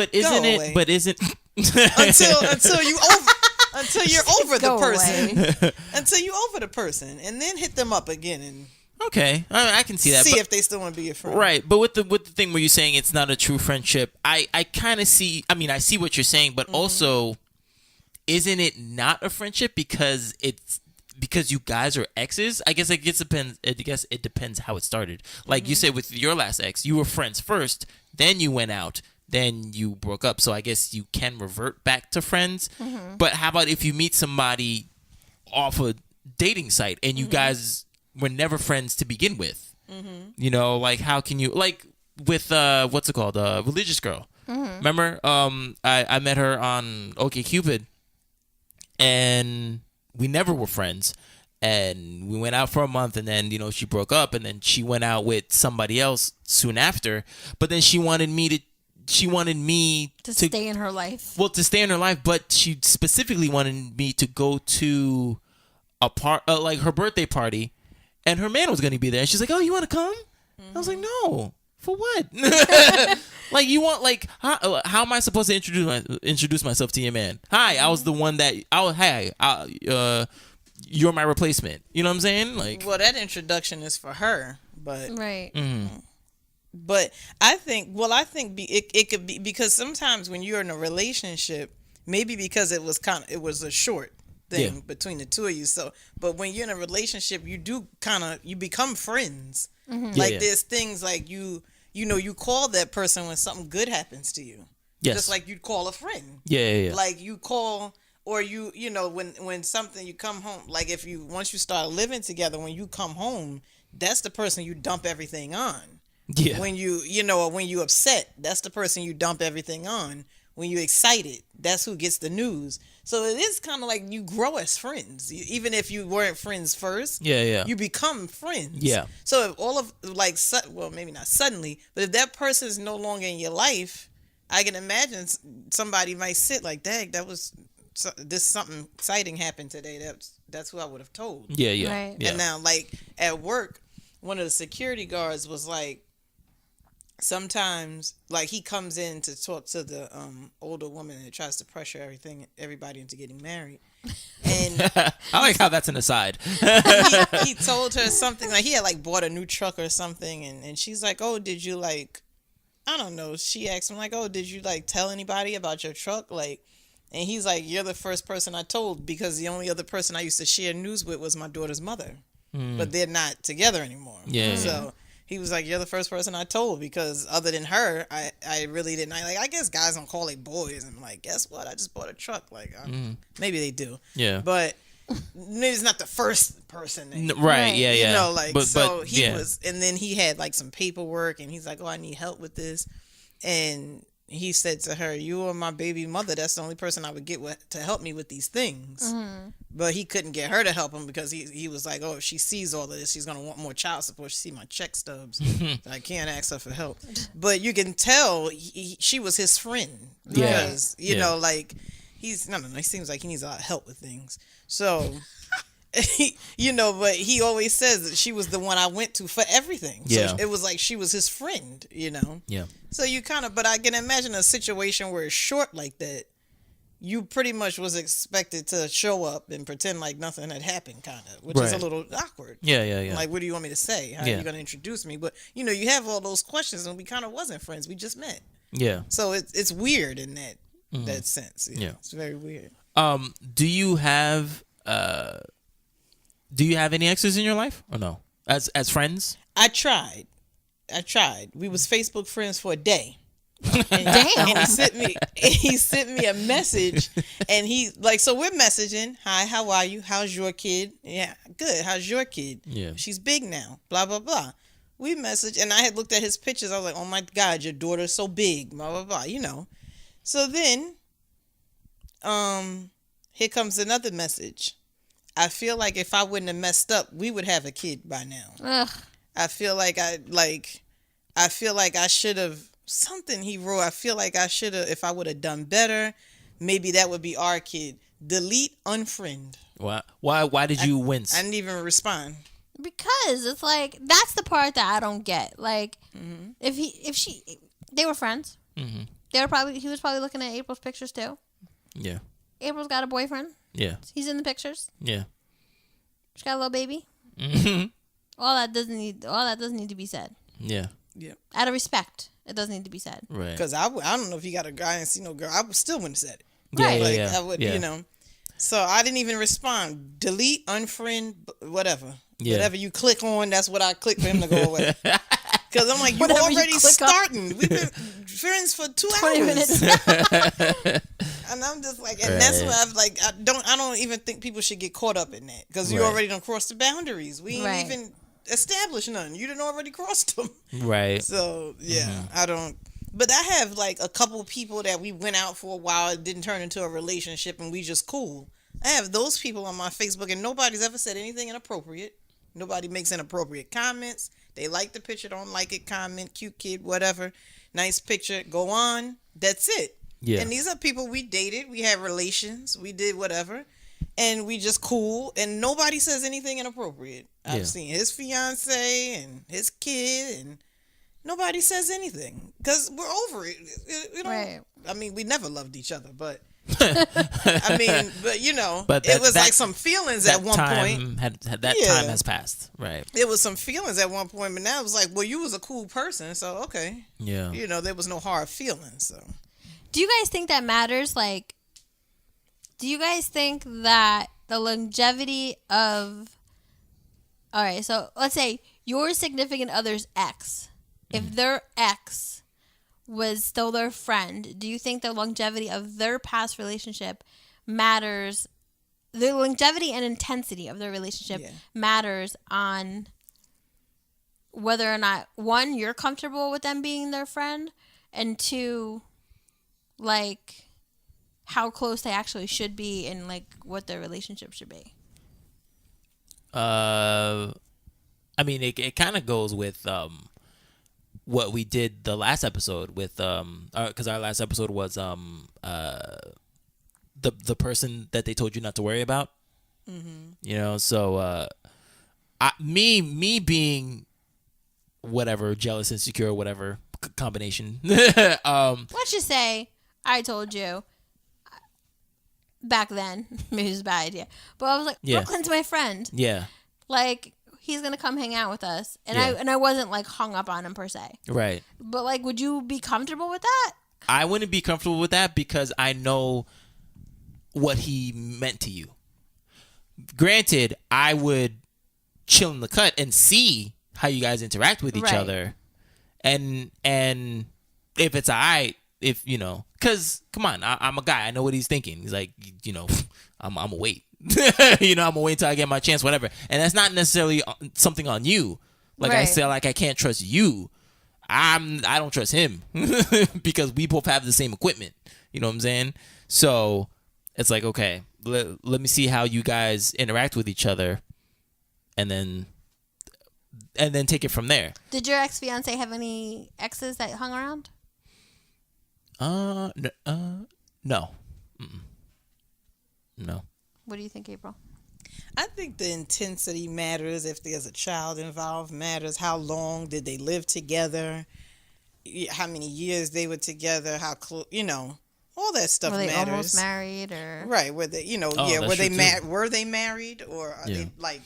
it? But isn't until you're over the person. Away. Until you over the person, and then hit them up again and. Okay, I can see that. See if they still want to be your friend. Right, but with the thing where you're saying it's not a true friendship, I kind of see. I mean, I see what you're saying, but also, isn't it not a friendship because you guys are exes? I guess it depends how it started. Like you said with your last ex, you were friends first, then you went out, then you broke up. So I guess you can revert back to friends. But how about if you meet somebody off a dating site and you guys were never friends to begin with? How can you with what's it called? Religious Girl. Remember? I met her on OkCupid, and we never were friends. And we went out for a month, and then she broke up, and then she went out with somebody else soon after. But then she wanted me to stay in her life. Well, to stay in her life, but she specifically wanted me to go to like her birthday party, and her man was gonna be there. And she's like, "Oh, you want to come?" I was like, "No, for what?" Like, you want, like, how am I supposed to introduce myself to your man? Hi, I was the one that you're my replacement. You know what I'm saying? Like, well, that introduction is for her, but Right. But I think it could be because sometimes when you're in a relationship, maybe because it was a short thing between the two of you. So, but when you're in a relationship, you become friends. Like there's things like you call that person when something good happens to you. yes. Just like you'd call a friend. Yeah. Like you call, or when something, you come home, like once you start living together, when you come home, that's the person you dump everything on. Yeah. When when you upset, that's the person you dump everything on. When you're excited, that's who gets the news. So it is kind of like you grow as friends. Even if you weren't friends first, you become friends. Yeah. So if all of, like, well, maybe not suddenly, but if that person is no longer in your life, I can imagine somebody might sit like, "Dang, something exciting happened today." That's who I would have told. Yeah. Right. Yeah. And now, like, at work, one of the security guards was like, sometimes, like, he comes in to talk to the older woman and tries to pressure everybody into getting married. And I like how that's an aside. he told her something, like, he had, like, bought a new truck or something, and she's like, "Oh, did you, like," I don't know, she asked him, like, "Oh, did you, like, tell anybody about your truck?" Like, and he's like, "You're the first person I told, because the only other person I used to share news with was my daughter's mother. But they're not together anymore." Yeah. So he was like, "You're the first person I told, because other than her, I really didn't." I guess guys don't call it boys. And I'm like, guess what? I just bought a truck. Like, maybe they do. Yeah. But maybe it's not the first person. Right. Yeah. You know, like, but he yeah. was, and then he had, like, some paperwork, and he's like, "Oh, I need help with this." And he said to her, "You are my baby mother. That's the only person I would get to help me with these things." But he couldn't get her to help him because he was like, "Oh, if she sees all of this, she's going to want more child support. She see my check stubs. So I can't ask her for help." But you can tell she was his friend because, you know, like, he seems like he needs a lot of help with things. So, but he always says that she was the one I went to for everything. So it was like she was his friend, Yeah. So you but I can imagine a situation where it's short like that. You pretty much was expected to show up and pretend like nothing had happened, kind of, which is a little awkward. Yeah. Like, what do you want me to say? How are you going to introduce me? But, you have all those questions, and we kind of wasn't friends. We just met. Yeah. So it's weird in that sense. Yeah. It's very weird. Do you have any exes in your life or no? As friends? I tried. We was Facebook friends for a day. And, Damn. And he sent me a message, and so we're messaging. "Hi, how are you? How's your kid?" "Yeah, good. How's your kid?" Yeah. "She's big now." Blah blah blah. We messaged, and I had looked at his pictures. I was like, "Oh my God, your daughter's so big." Blah blah blah. So then, here comes another message. "I feel like if I wouldn't have messed up, we would have a kid by now." Ugh. I feel like I should have, something he wrote. "I feel like I should have, if I would have done better, maybe that would be our kid. Delete, unfriend." Why did you wince? I didn't even respond. Because it's like, that's the part that I don't get. Like, they were friends. Mm-hmm. He was probably looking at April's pictures too. Yeah. April's got a boyfriend. Yeah. He's in the pictures. Yeah. She's got a little baby. Mm-hmm. All that doesn't need to be said. Yeah. Yeah. Out of respect, it doesn't need to be said. Right. Because I don't know if he got a guy and see no girl. I still wouldn't have said it. Right. Yeah. I would, So I didn't even respond. Delete, unfriend, whatever. Yeah. Whatever you click on, that's what I click for him to go away. Because I'm like, Whatever you already click on. starting. We've been friends for 2 20 hours. minutes. And I'm just like, and that's why I've like, I don't even think people should get caught up in that, because you already done crossed the boundaries. We ain't even established none. You done already crossed them. Right. So yeah, I don't. But I have like a couple people that we went out for a while. It didn't turn into a relationship, and we just cool. I have those people on my Facebook, and nobody's ever said anything inappropriate. Nobody makes inappropriate comments. They like the picture, don't like it, comment, cute kid, whatever. Nice picture, go on. That's it. Yeah. And these are people we dated. We had relations. We did whatever. and we just cool, and nobody says anything inappropriate. Yeah. I've seen his fiance and his kid, and nobody says anything because we're over it. You know, Right. I mean, we never loved each other, but I mean, but you know, But it was like some feelings at one point. That Yeah. time has passed, right? It was some feelings at one point, but now it was like, well, you was a cool person, so okay, Yeah. you know, there was no hard feelings. So Do you guys think that matters? Like, do you guys think that the longevity of... All right, so let's say your significant other's ex, if their ex was still their friend, do you think the longevity of their past relationship matters? The longevity and intensity of their relationship matters on whether or not, one, you're comfortable with them being their friend, and two, like, how close they actually should be and like what their relationship should be. I mean, it kind of goes with what we did the last episode with because our last episode was the person that they told you not to worry about. You know, so me being whatever, jealous, insecure, whatever combination. Let's just say I told you back then, maybe it was a bad idea, but I was like, Yeah. Brooklyn's my friend. Yeah. Like, he's gonna come hang out with us, and Yeah. I wasn't like hung up on him per se. Right. But like, would you be comfortable with that? I wouldn't be comfortable with that because I know what he meant to you. Granted, I would chill in the cut and see how you guys interact with each Right. other, and if it's alright, if you know, because come on, I'm a guy. I know what he's thinking. He's like, you know, I'm gonna wait. You know, I'm gonna wait until I get my chance, whatever. And that's not necessarily something on you. Like I Right. say, like I can't trust you. I don't trust him because we both have the same equipment. You know what I'm saying? So it's like, okay, let me see how you guys interact with each other, and then take it from there. Did your ex fiance have any exes that hung around? No. Mm-mm. No. What do you think, April? I think the intensity matters. If there's a child involved, matters. How long did they live together? How many years they were together? How close? You know, all that stuff Were they matters. almost married or? Right? Were they? You know, Oh, yeah. that's Were they true, too. Were they married, or are Yeah. they like?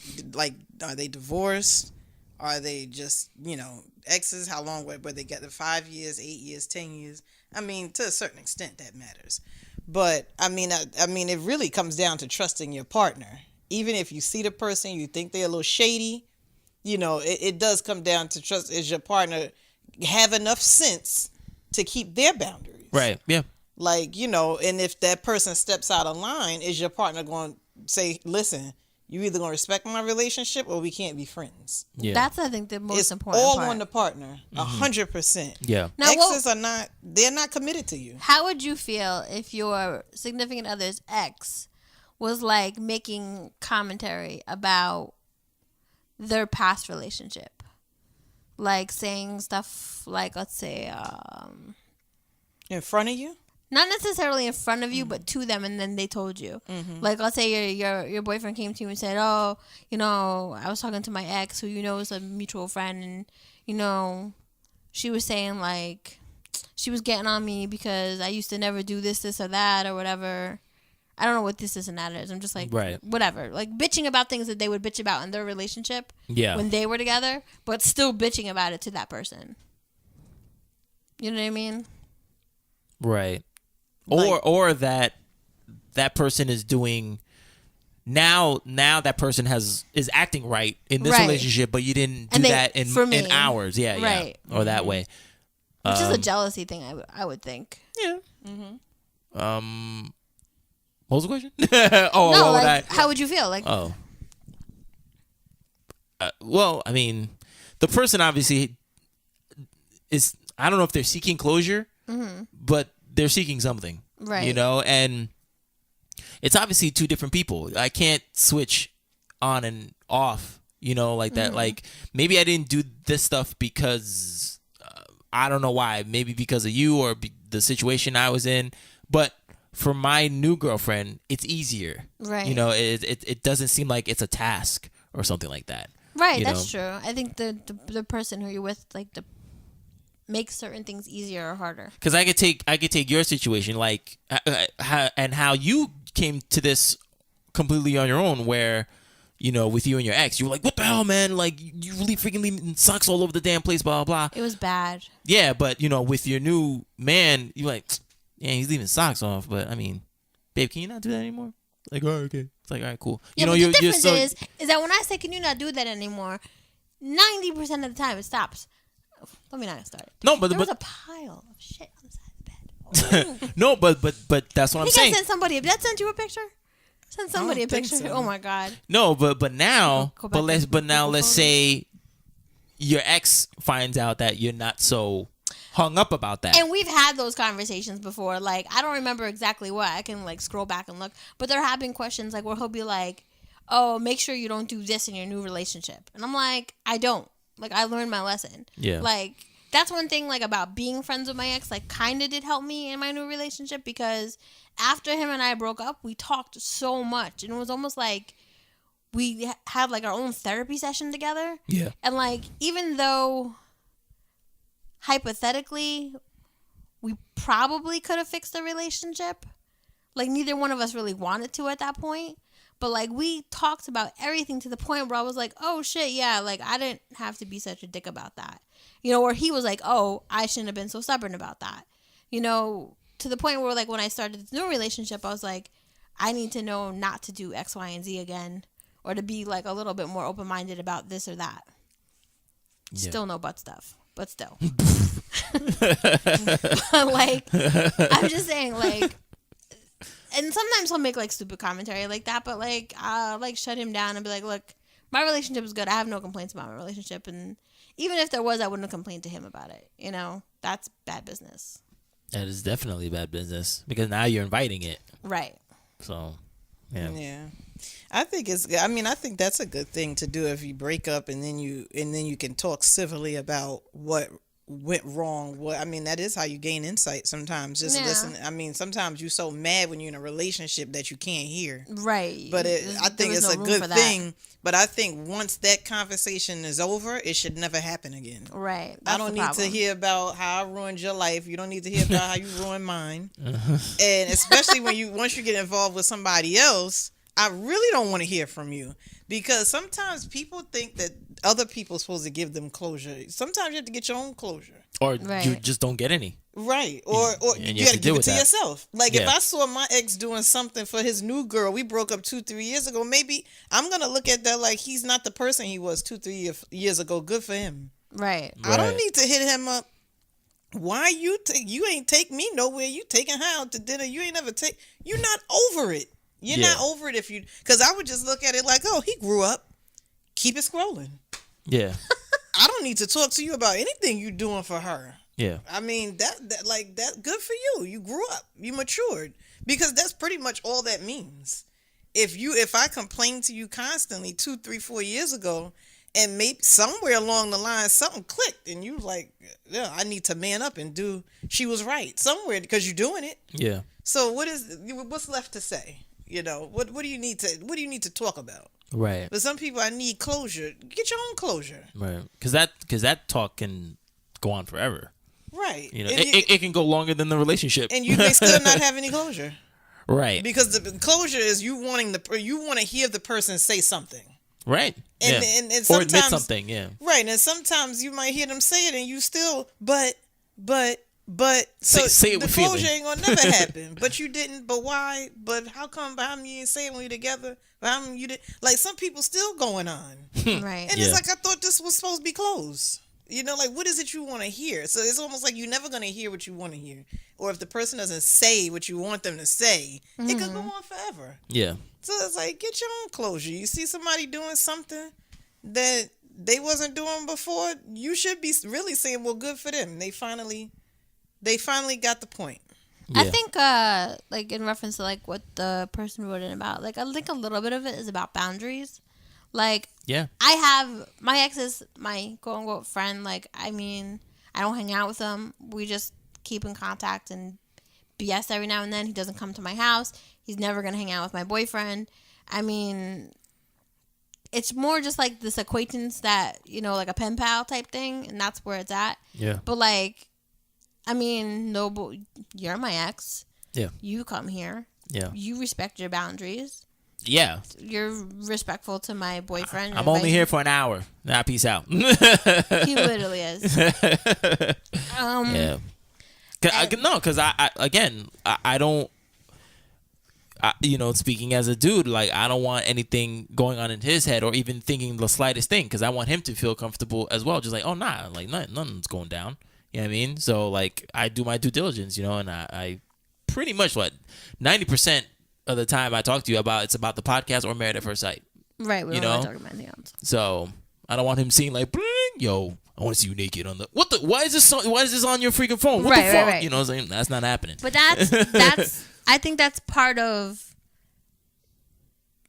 Are they divorced? Are they just exes? How long were they together? 5 years, 8 years, 10 years? I mean, to a certain extent, that matters. But I mean, it really comes down to trusting your partner. Even if you see the person, you think they're a little shady, it does come down to trust. Is your partner have enough sense to keep their boundaries? Right. Yeah. Like, and if that person steps out of line, is your partner going to say, listen, you either going to respect my relationship or we can't be friends? Yeah. That's, I think, the most It's important all part. on the partner, 100%. Yeah. Now, Exes they're not committed to you. How would you feel if your significant other's ex was like making commentary about their past relationship? Like saying stuff like, let's say, In front of you? not necessarily in front of you, but to them, and then they told you. Like, let's say your boyfriend came to you and said, "Oh, I was talking to my ex, who is a mutual friend, and she was saying like she was getting on me because I used to never do this or that or whatever." I don't know what this and that is. I'm just like, Right. whatever, like bitching about things that they would bitch about in their relationship Yeah. when they were together, but still bitching about it to that person. You know what I mean? Right. Like- Or that person is doing now that person is acting right in this Right. relationship, but you didn't do And they- that for me, in ours. Yeah. right. Yeah. Or that way. Which is a jealousy thing, I would think. Yeah. What was the question? Oh, No, what would like, how would you feel? Like, Oh. Well, I mean, the person obviously is, I don't know if they're seeking closure, but they're seeking something. Right. And it's obviously two different people. I can't switch on and off, like that. Like, maybe I didn't do this stuff because I don't know why. Maybe because of you or the situation I was in. But for my new girlfriend, it's easier. Right. You know, it doesn't seem like it's a task or something like that. Right, you that's know? true. I think the person who you're with, like, makes certain things easier or harder. Because I could take your situation, like, how you came to this completely on your own, where, you know, with you and your ex, you were like, what the hell, man? Like, you really freaking leaving socks all over the damn place, blah, blah, blah. It was bad. Yeah, but, you know, with your new man, you're like, yeah, he's leaving socks off, but, I mean, babe, can you not do that anymore? Like, all right, okay. It's like, all right, cool. Yeah, You know, but you're the difference so, is that when I say, can you not do that anymore, 90% of the time it stops. Let me not start. No, but there was a pile of shit on the side of the bed. no, but that's what I'm saying. Send somebody. Did I send you a picture? Send somebody a think picture. so. Oh my god. No, but now, Go back let's and Google let's photos. say your ex finds out that you're not so hung up about that. And we've had those conversations before. Like, I don't remember exactly what. I can, like, scroll back and look. But there have been questions, like, where he'll be like, oh, make sure you don't do this in your new relationship. And I'm like, I don't. Like, I learned my lesson. Yeah. Like, that's one thing, like, about being friends with my ex, like, kind of did help me in my new relationship, because after him and I broke up, we talked so much. And it was almost like we had, like, our own therapy session together. Yeah. And, like, even though hypothetically we probably could have fixed the relationship, like, neither one of us really wanted to at that point, but, like, we talked about everything to the point where I was like, oh shit, yeah, like, I didn't have to be such a dick about that, you know, or he was like, oh, I shouldn't have been so stubborn about that, you know, to the point where, like, when I started this new relationship, I was like, I need to know not to do X, Y, and Z again, or to be, like, a little bit more open-minded about this or that. Yeah. Still no butt stuff, but still. But, like, I'm just saying, like, and sometimes he'll make, like, stupid commentary like that, but, like, I'll, like, shut him down and be like, look, my relationship is good. I have no complaints about my relationship, and even if there was, I wouldn't have complained to him about it. You know, that's bad business. That is definitely bad business, because now you're inviting it. Right. So, yeah. Yeah. I think I think that's a good thing to do if you break up and then you can talk civilly about what went wrong. That is how you gain insight sometimes. Just listen. I mean, sometimes you're so mad when you're in a relationship that you can't hear. Right. But I think it's a good thing. But I think once that conversation is over, it should never happen again. Right. I don't need to hear about how I ruined your life. You don't need to hear about how you ruined mine. And especially once you get involved with somebody else, I really don't want to hear from you, because sometimes people think that other people are supposed to give them closure. Sometimes you have to get your own closure. Or Right. you just don't get any. Right. Or And you got to give it to yourself. Like, if Yeah. I saw my ex doing something for his new girl, we broke up 2-3 years ago, maybe I'm going to look at that like he's not the person he was 2-3 years ago. Good for him. Right. I don't Right. need to hit him up. Why you ain't take me nowhere. You taking her out to dinner. You ain't never you're not over it. You're Yeah. not over it because I would just look at it like, oh, he grew up. Keep it scrolling. Yeah. I don't need to talk to you about anything you doing for her. Yeah. I mean, that good for you. You grew up. You matured. Because that's pretty much all that means. If I complained to you constantly 2, 3, 4 years ago, and maybe somewhere along the line something clicked and you like, yeah, I need to man up and do. She was right somewhere because you're doing it. Yeah. So what's left to say? You know, what do you need to talk about? Right. But some people, I need closure. Get your own closure. Right. Because that talk can go on forever. Right. You know, And it can go longer than the relationship. and you may still not have any closure. Right. Because the closure is you want to hear the person say something. Right. And, yeah. and or admit sometimes, something. Yeah. Right. And sometimes you might hear them say it and you still, but so say it the with closure feeling. ain't gonna never happen. But you didn't. But why? But how come? How come you didn't say it when we were together? How come you did? Like, some people still going on, Right. and Yeah. it's like, I thought this was supposed to be closed. You know, like, what is it you want to hear? So it's almost like you're never gonna hear what you want to hear, or if the person doesn't say what you want them to say, it could go on forever. Yeah. So it's like, get your own closure. You see somebody doing something that they wasn't doing before, you should be really saying, well, good for them. They finally got the point. Yeah. I think, like, in reference to, like, what the person wrote in about, like, I think a little bit of it is about boundaries. Like, Yeah. I have, my ex is my quote-unquote friend. Like, I mean, I don't hang out with him. We just keep in contact and BS every now and then. He doesn't come to my house. He's never going to hang out with my boyfriend. I mean, it's more just like this acquaintance that, you know, like a pen pal type thing, and that's where it's at. Yeah. But like, I mean, no, but you're my ex. Yeah. You come here. Yeah. You respect your boundaries. Yeah. You're respectful to my boyfriend. I'm only here for an hour. Nah, peace out. He literally is. Yeah. Because I don't. You know, speaking as a dude, like, I don't want anything going on in his head or even thinking the slightest thing, because I want him to feel comfortable as well. Just like, oh, nah, like, nothing's going down. You know what I mean? So, like, I do my due diligence, you know, and I pretty much, 90% of the time I talk to you about, it's about the podcast or Married at First Sight. Right. We don't want to talk about anything else. So, I don't want him seeing, like, yo, I want to see you naked on the, why is this on your freaking phone? What the fuck? Right. You know what I'm saying? That's not happening. But that's I think that's part of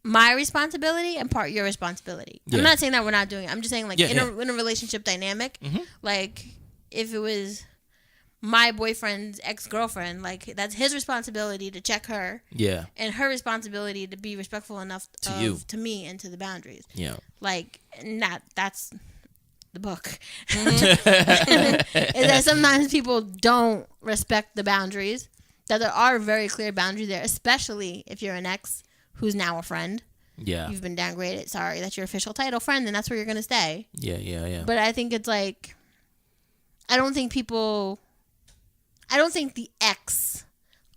my responsibility and part your responsibility. Yeah. I'm not saying that we're not doing it. I'm just saying, like, in a relationship dynamic, like, if it was my boyfriend's ex-girlfriend, like, that's his responsibility to check her. Yeah. And her responsibility to be respectful enough to me and to the boundaries. Yeah. Like, that's the book. Is that sometimes people don't respect the boundaries. That there are very clear boundaries there, especially if you're an ex who's now a friend. Yeah. You've been downgraded. Sorry, that's your official title, friend, and that's where you're going to stay. Yeah. But I think it's like, I don't think the ex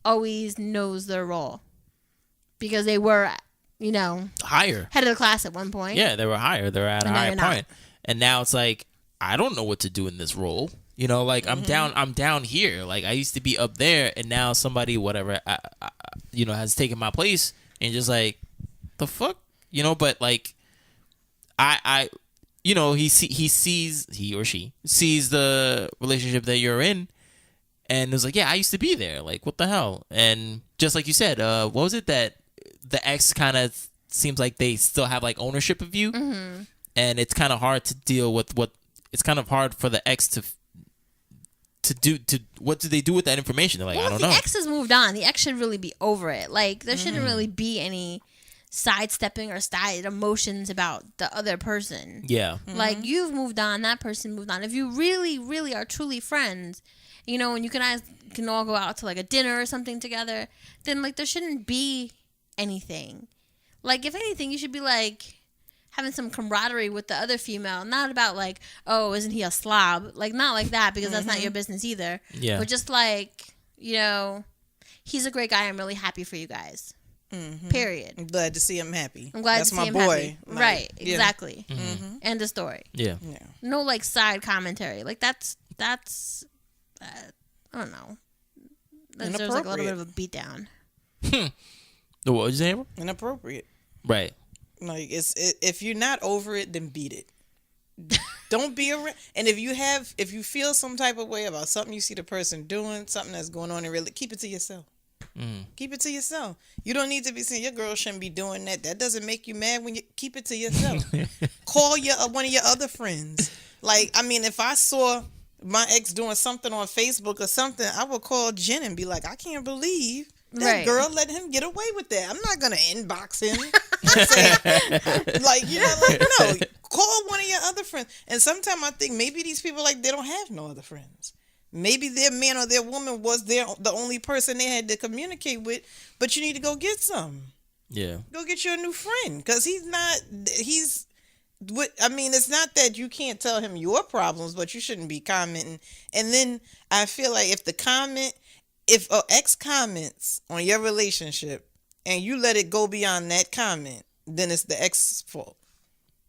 always knows their role. Because they were, you know, higher. Head of the class at one point. Yeah, they were higher. They were at a higher point. And now it's like, I don't know what to do in this role. You know, like, I'm down here. Like, I used to be up there, and now somebody, whatever, you know, has taken my place, and just like, the fuck, you know. But like, I you know, he or she sees the relationship that you're in, and it's like, yeah, I used to be there. Like, what the hell? And just like you said, what was it that the ex kind of seems like they still have like ownership of you, and it's kind of hard to deal with it's kind of hard for the ex to what do they do with that information? They're like, I don't know. The ex has moved on. The ex should really be over it. Like, there shouldn't really be any sidestepping or side emotions about the other person. Yeah. Like, you've moved on. That person moved on. If you really, really are truly friends, you know, and you can all go out to like a dinner or something together, then like there shouldn't be anything. Like, if anything, you should be like having some camaraderie with the other female, not about like, oh, isn't he a slob? Like, not like that, because that's not your business either. Yeah. But just like, you know, he's a great guy. I'm really happy for you guys. Period. I'm glad to see him happy. I'm glad to see him happy. Like, right. Exactly. End of story. Yeah. No like side commentary. Like that's I don't know. There's like a little bit of a beatdown. What was your name? Inappropriate. Right. Like, if you're not over it, then beat it. Don't be around. And if you feel some type of way about something you see the person doing, something that's going on, and really keep it to yourself. Keep it to yourself. You don't need to be saying your girl shouldn't be doing that. That doesn't make you mad when you keep it to yourself. Call one of your other friends. Like, I mean, if I saw my ex doing something on Facebook or something, I would call Jen and be like, I can't believe that girl let him get away with that. I'm not gonna inbox him. Like, you know, like, no. Call one of your other friends. And sometimes I think maybe these people, like, they don't have no other friends. Maybe their man or their woman was the only person they had to communicate with. But you need to go get some. Yeah. Go get you a new friend, because it's not that you can't tell him your problems, but you shouldn't be commenting. And then I feel like if an ex comments on your relationship and you let it go beyond that comment, then it's the ex's fault.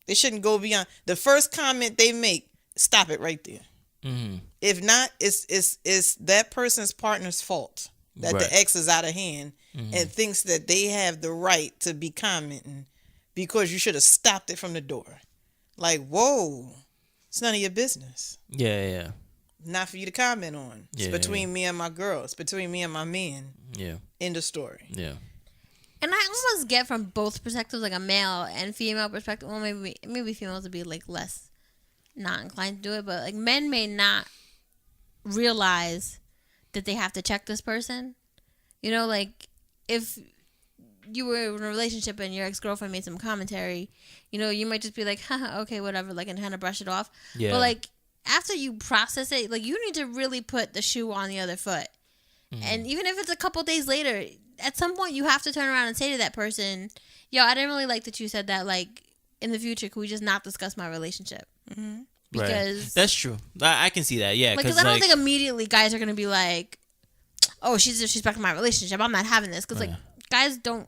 It shouldn't go beyond the first comment they make. Stop it right there. If not, it's that person's partner's fault that the ex is out of hand and thinks that they have the right to be commenting, because you should have stopped it from the door. Like, whoa, it's none of your business. Yeah. Not for you to comment on. It's between me and my girl. It's between me and my man. Yeah. End of story. Yeah. And I almost get from both perspectives, like a male and female perspective. Well, maybe females would be like less not inclined to do it, but like men may not realize that they have to check this person You know, like, if you were in a relationship and your ex-girlfriend made some commentary, you know, you might just be like, haha, okay, whatever, like, and kind of brush it off. Yeah. But, like, after you process it, like, you need to really put the shoe on the other foot. And even if it's a couple days later, at some point you have to turn around and say to that person, yo, I didn't really like that you said that. Like, in the future, could we just not discuss my relationship? Because right. That's true. I can see that. Yeah, because I don't think immediately guys are gonna be like, oh, she's disrespecting my relationship, I'm not having this. Because like guys don't.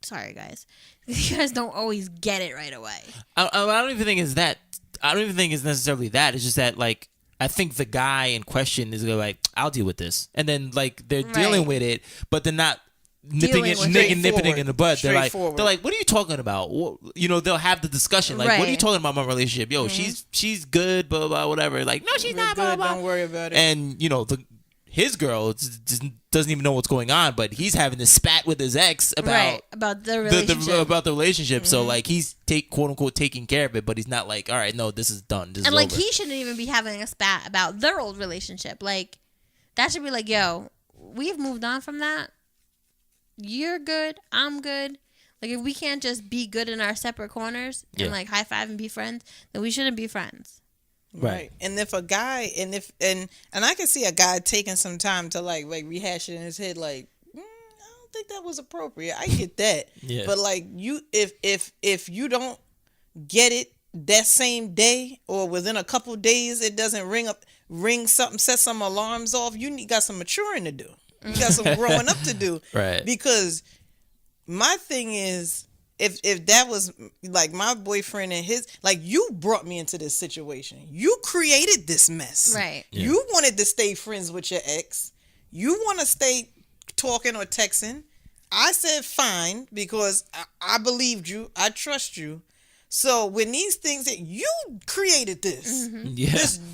Sorry, guys. You guys don't always get it right away. I don't even think it's that. I don't even think it's necessarily that. It's just that, like, I think the guy in question is like, I'll deal with this. And then, like, they're dealing with it, but they're not nipping it in the butt. They're like, what are you talking about? Well, you know, they'll have the discussion. Like, what are you talking about my relationship? Yo, she's good, blah, blah, whatever. Like, no, she's not, blah, blah. Don't worry about it. And, you know, his girl just doesn't even know what's going on, but he's having this spat with his ex about the relationship. about the relationship. So like he's quote unquote taking care of it, but he's not like, all right, no, this is done. This is like over. He shouldn't even be having a spat about their old relationship. Like that should be like, yo, we've moved on from that. You're good, I'm good. Like if we can't just be good in our separate corners and like high five and be friends, then we shouldn't be friends. Right. And if a guy and I can see a guy taking some time to like rehash it in his head, like, I don't think that was appropriate. I get that. Yeah. But like if you don't get it that same day or within a couple days, it doesn't set some alarms off, you got some maturing to do. You got some growing up to do. Right. Because my thing is, If that was like my boyfriend and his, like, you brought me into this situation. You created this mess. Right. Yeah. You wanted to stay friends with your ex. You want to stay talking or texting. I said fine because I believed you. I trust you. So when these things that you created this,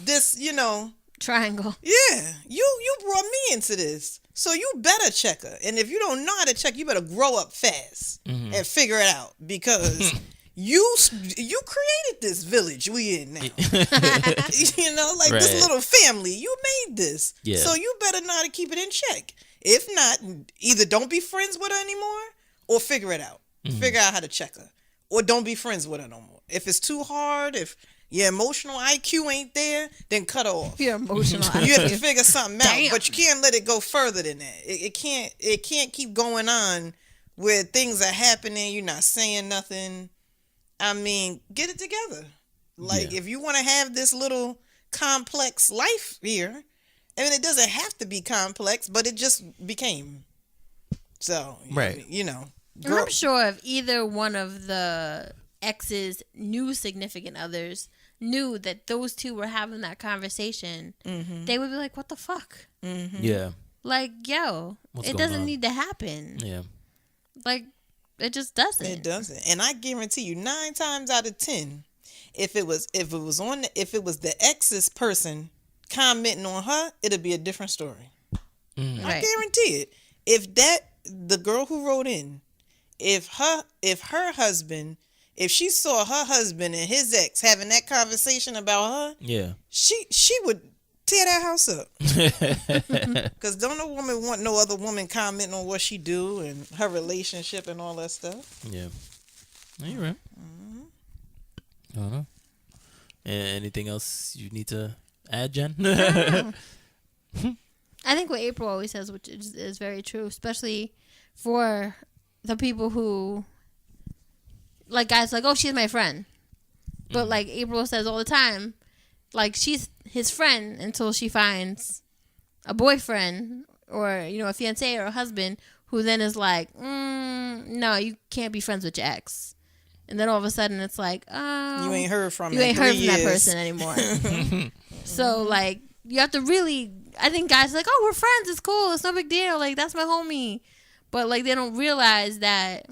this, you know, triangle. Yeah, you brought me into this. So you better check her. And if you don't know how to check, you better grow up fast and figure it out because you created this village we in now. You know, like this little family. You made this. Yeah. So you better know how to keep it in check. If not, either don't be friends with her anymore or figure it out. Figure out how to check her. Or don't be friends with her no more. If it's too hard, if your emotional IQ ain't there, then cut her off. Your emotional IQ. You have to figure something out, but you can't let it go further than that. It can't keep going on where things are happening, you're not saying nothing. I mean, get it together. Like, if you want to have this little complex life here, I mean, it doesn't have to be complex, but it just became. So, you know. I'm sure if either one of the exes knew significant others, knew that those two were having that conversation, they would be like, what the fuck? Yeah. Like, yo, it doesn't need to happen. Yeah. Like, it just doesn't. It doesn't. And I guarantee you, 9 times out of 10, if it was the ex's person commenting on her, it'd be a different story. I guarantee it. If the girl who wrote in, if her husband, if she saw her husband and his ex having that conversation about her, she would tear that house up. Because don't no woman want no other woman commenting on what she do and her relationship and all that stuff. Yeah. You're right. Anything else you need to add, Jen? I think what April always says, which is very true, especially for the people who, like, guys like, oh, she's my friend. But like April says all the time, like, she's his friend until she finds a boyfriend or, you know, a fiance or a husband who then is like, no, you can't be friends with your ex. And then all of a sudden it's like, oh, you ain't heard from that person anymore. So like, you have to really, I think guys are like, oh, we're friends, it's cool, it's no big deal, like, that's my homie. But like, they don't realize that,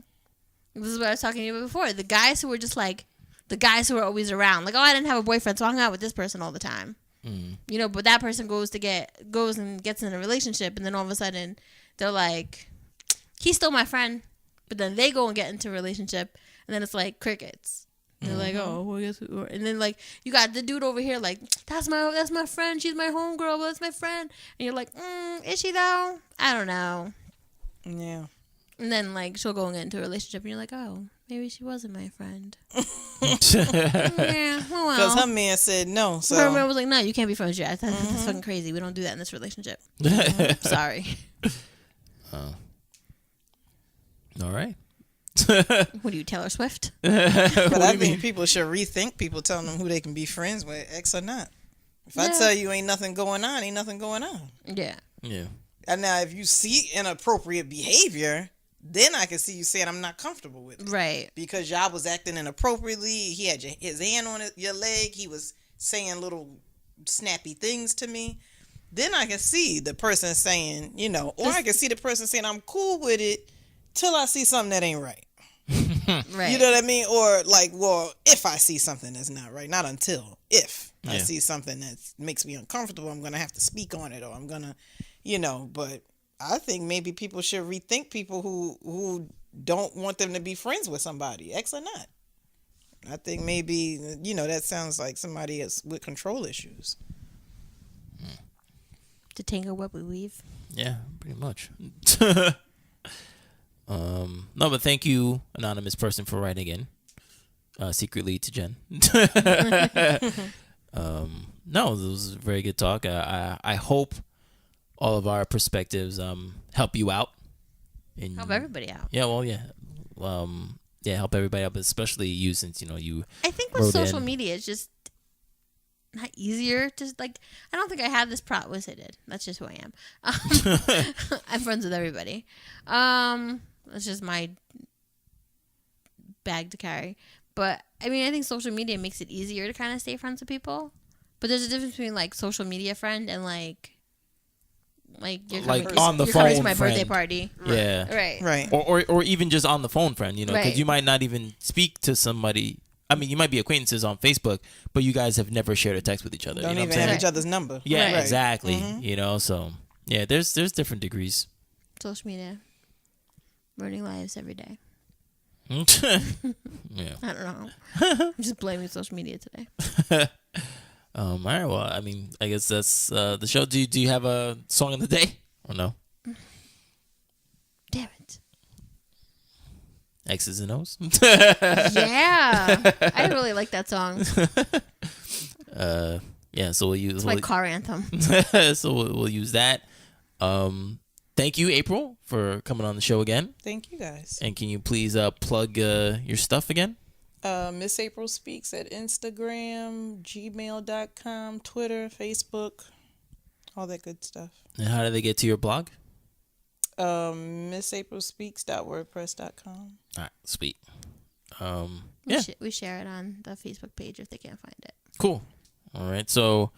this is what I was talking to you about before, the guys who were just like, the guys who are always around, like, oh, I didn't have a boyfriend, so I hung out with this person all the time. You know, but that person goes and gets in a relationship, and then all of a sudden they're like, he's still my friend, but then they go and get into a relationship, and then it's like crickets. And they're like, oh, well, I guess, and then like, you got the dude over here like, that's my friend, she's my homegirl, but that's my friend, and you're like, is she though? I don't know. Yeah. And then, like, she'll go into a relationship and you're like, oh, maybe she wasn't my friend. Yeah, well. Because her man said no. So her man was like, no, you can't be friends with you. That's fucking crazy. We don't do that in this relationship. Sorry. All right. What are you, Taylor Swift? But I think people should rethink people telling them who they can be friends with, ex or not. If I tell you ain't nothing going on, ain't nothing going on. Yeah. Yeah. And now if you see inappropriate behavior, then I can see you saying I'm not comfortable with it. Right. Because y'all was acting inappropriately. He had his hand on your leg. He was saying little snappy things to me. Then I can see the person saying, you know, or I can see the person saying I'm cool with it till I see something that ain't right. Right. You know what I mean? Or like, well, if I see something that's not right, not until. If I see something that makes me uncomfortable, I'm going to have to speak on it, or I'm going to, you know, but I think maybe people should rethink people who don't want them to be friends with somebody, ex or not. I think maybe, you know, that sounds like somebody is with control issues. To tangle what we weave. Yeah, pretty much. No, but thank you, anonymous person, for writing in secretly to Jen. No, this was a very good talk. I hope all of our perspectives help you out. Help everybody out. Yeah, well, yeah. Help everybody out, but especially you, since, you know, you I think with social media, it's just not easier to, like, I don't think I had this problem. Yes, I did. That's just who I am. I'm friends with everybody. That's just my bag to carry. But, I mean, I think social media makes it easier to kind of stay friends with people. But there's a difference between, like, social media friend and, like you're coming, like on the you're phone coming to my friend. birthday party. Yeah. Right. Or even just on the phone friend, you know, because Right. you might not even speak to somebody. I mean, you might be acquaintances on Facebook, but you guys have never shared a text with each other. Don't you know even what I'm have saying? each other's number. Yeah, Right. exactly. You know, so yeah, there's different degrees. Social media. Ruining lives every day. Yeah. I don't know. I'm just blaming social media today. All right. Well, I mean, I guess that's the show. Do you have a song of the day or no? Damn it. X's and O's. Yeah. I really like that song. Yeah. So we'll use. It's my car anthem. So we'll use that. Thank you, April, for coming on the show again. Thank you, guys. And can you please plug your stuff again? Miss April Speaks at Instagram, gmail.com, Twitter, Facebook, all that good stuff. And how do they get to your blog? MissAprilSpeaks.wordpress.com. All right, sweet. We share it on the Facebook page if they can't find it. Cool. All right. So,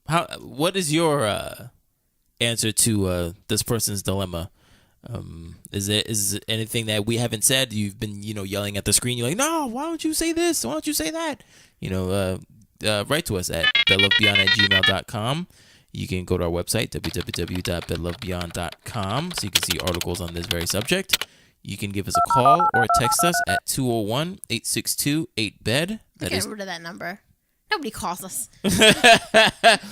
what is your answer to this person's dilemma? Is it anything that we haven't said? You've been, you know, yelling at the screen. You're like, no, why don't you say this? Why don't you say that? You know, write to us at bedlovebeyond@gmail.com. You can go to our website, www.bedlovebeyond.com, so you can see articles on this very subject. You can give us a call or text us at 201-862-8BED. Get rid of that number. Nobody calls us. That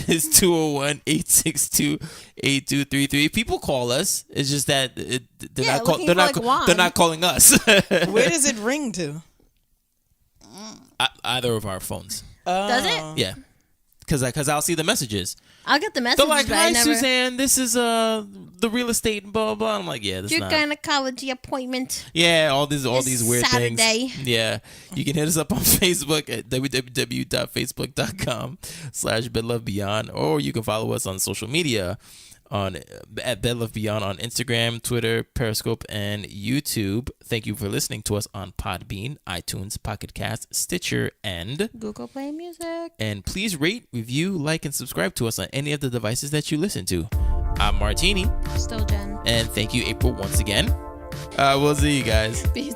is 201-862-8233. People call us. It's just that they're not calling us. Where does it ring to? Either of our phones. Does it? Yeah. Because I'll see the messages. I'll get the messages. They're like, hi, Suzanne, this is the real estate and blah, blah. I'm like, yeah, this is your gynecology appointment. Yeah, all these weird Saturday. things. Yeah. You can hit us up on Facebook at www.facebook.com/bedlovebeyond, or you can follow us on social media at bedlovebeyond on Instagram, Twitter, Periscope, and YouTube. Thank you for listening to us on Podbean, iTunes, Pocket Cast, Stitcher, and Google Play Music. And please rate, review, like, and subscribe to us on any of the devices that you listen to. I'm Martini. Still Jen. And thank you, April, once again. We'll see you guys. Peace.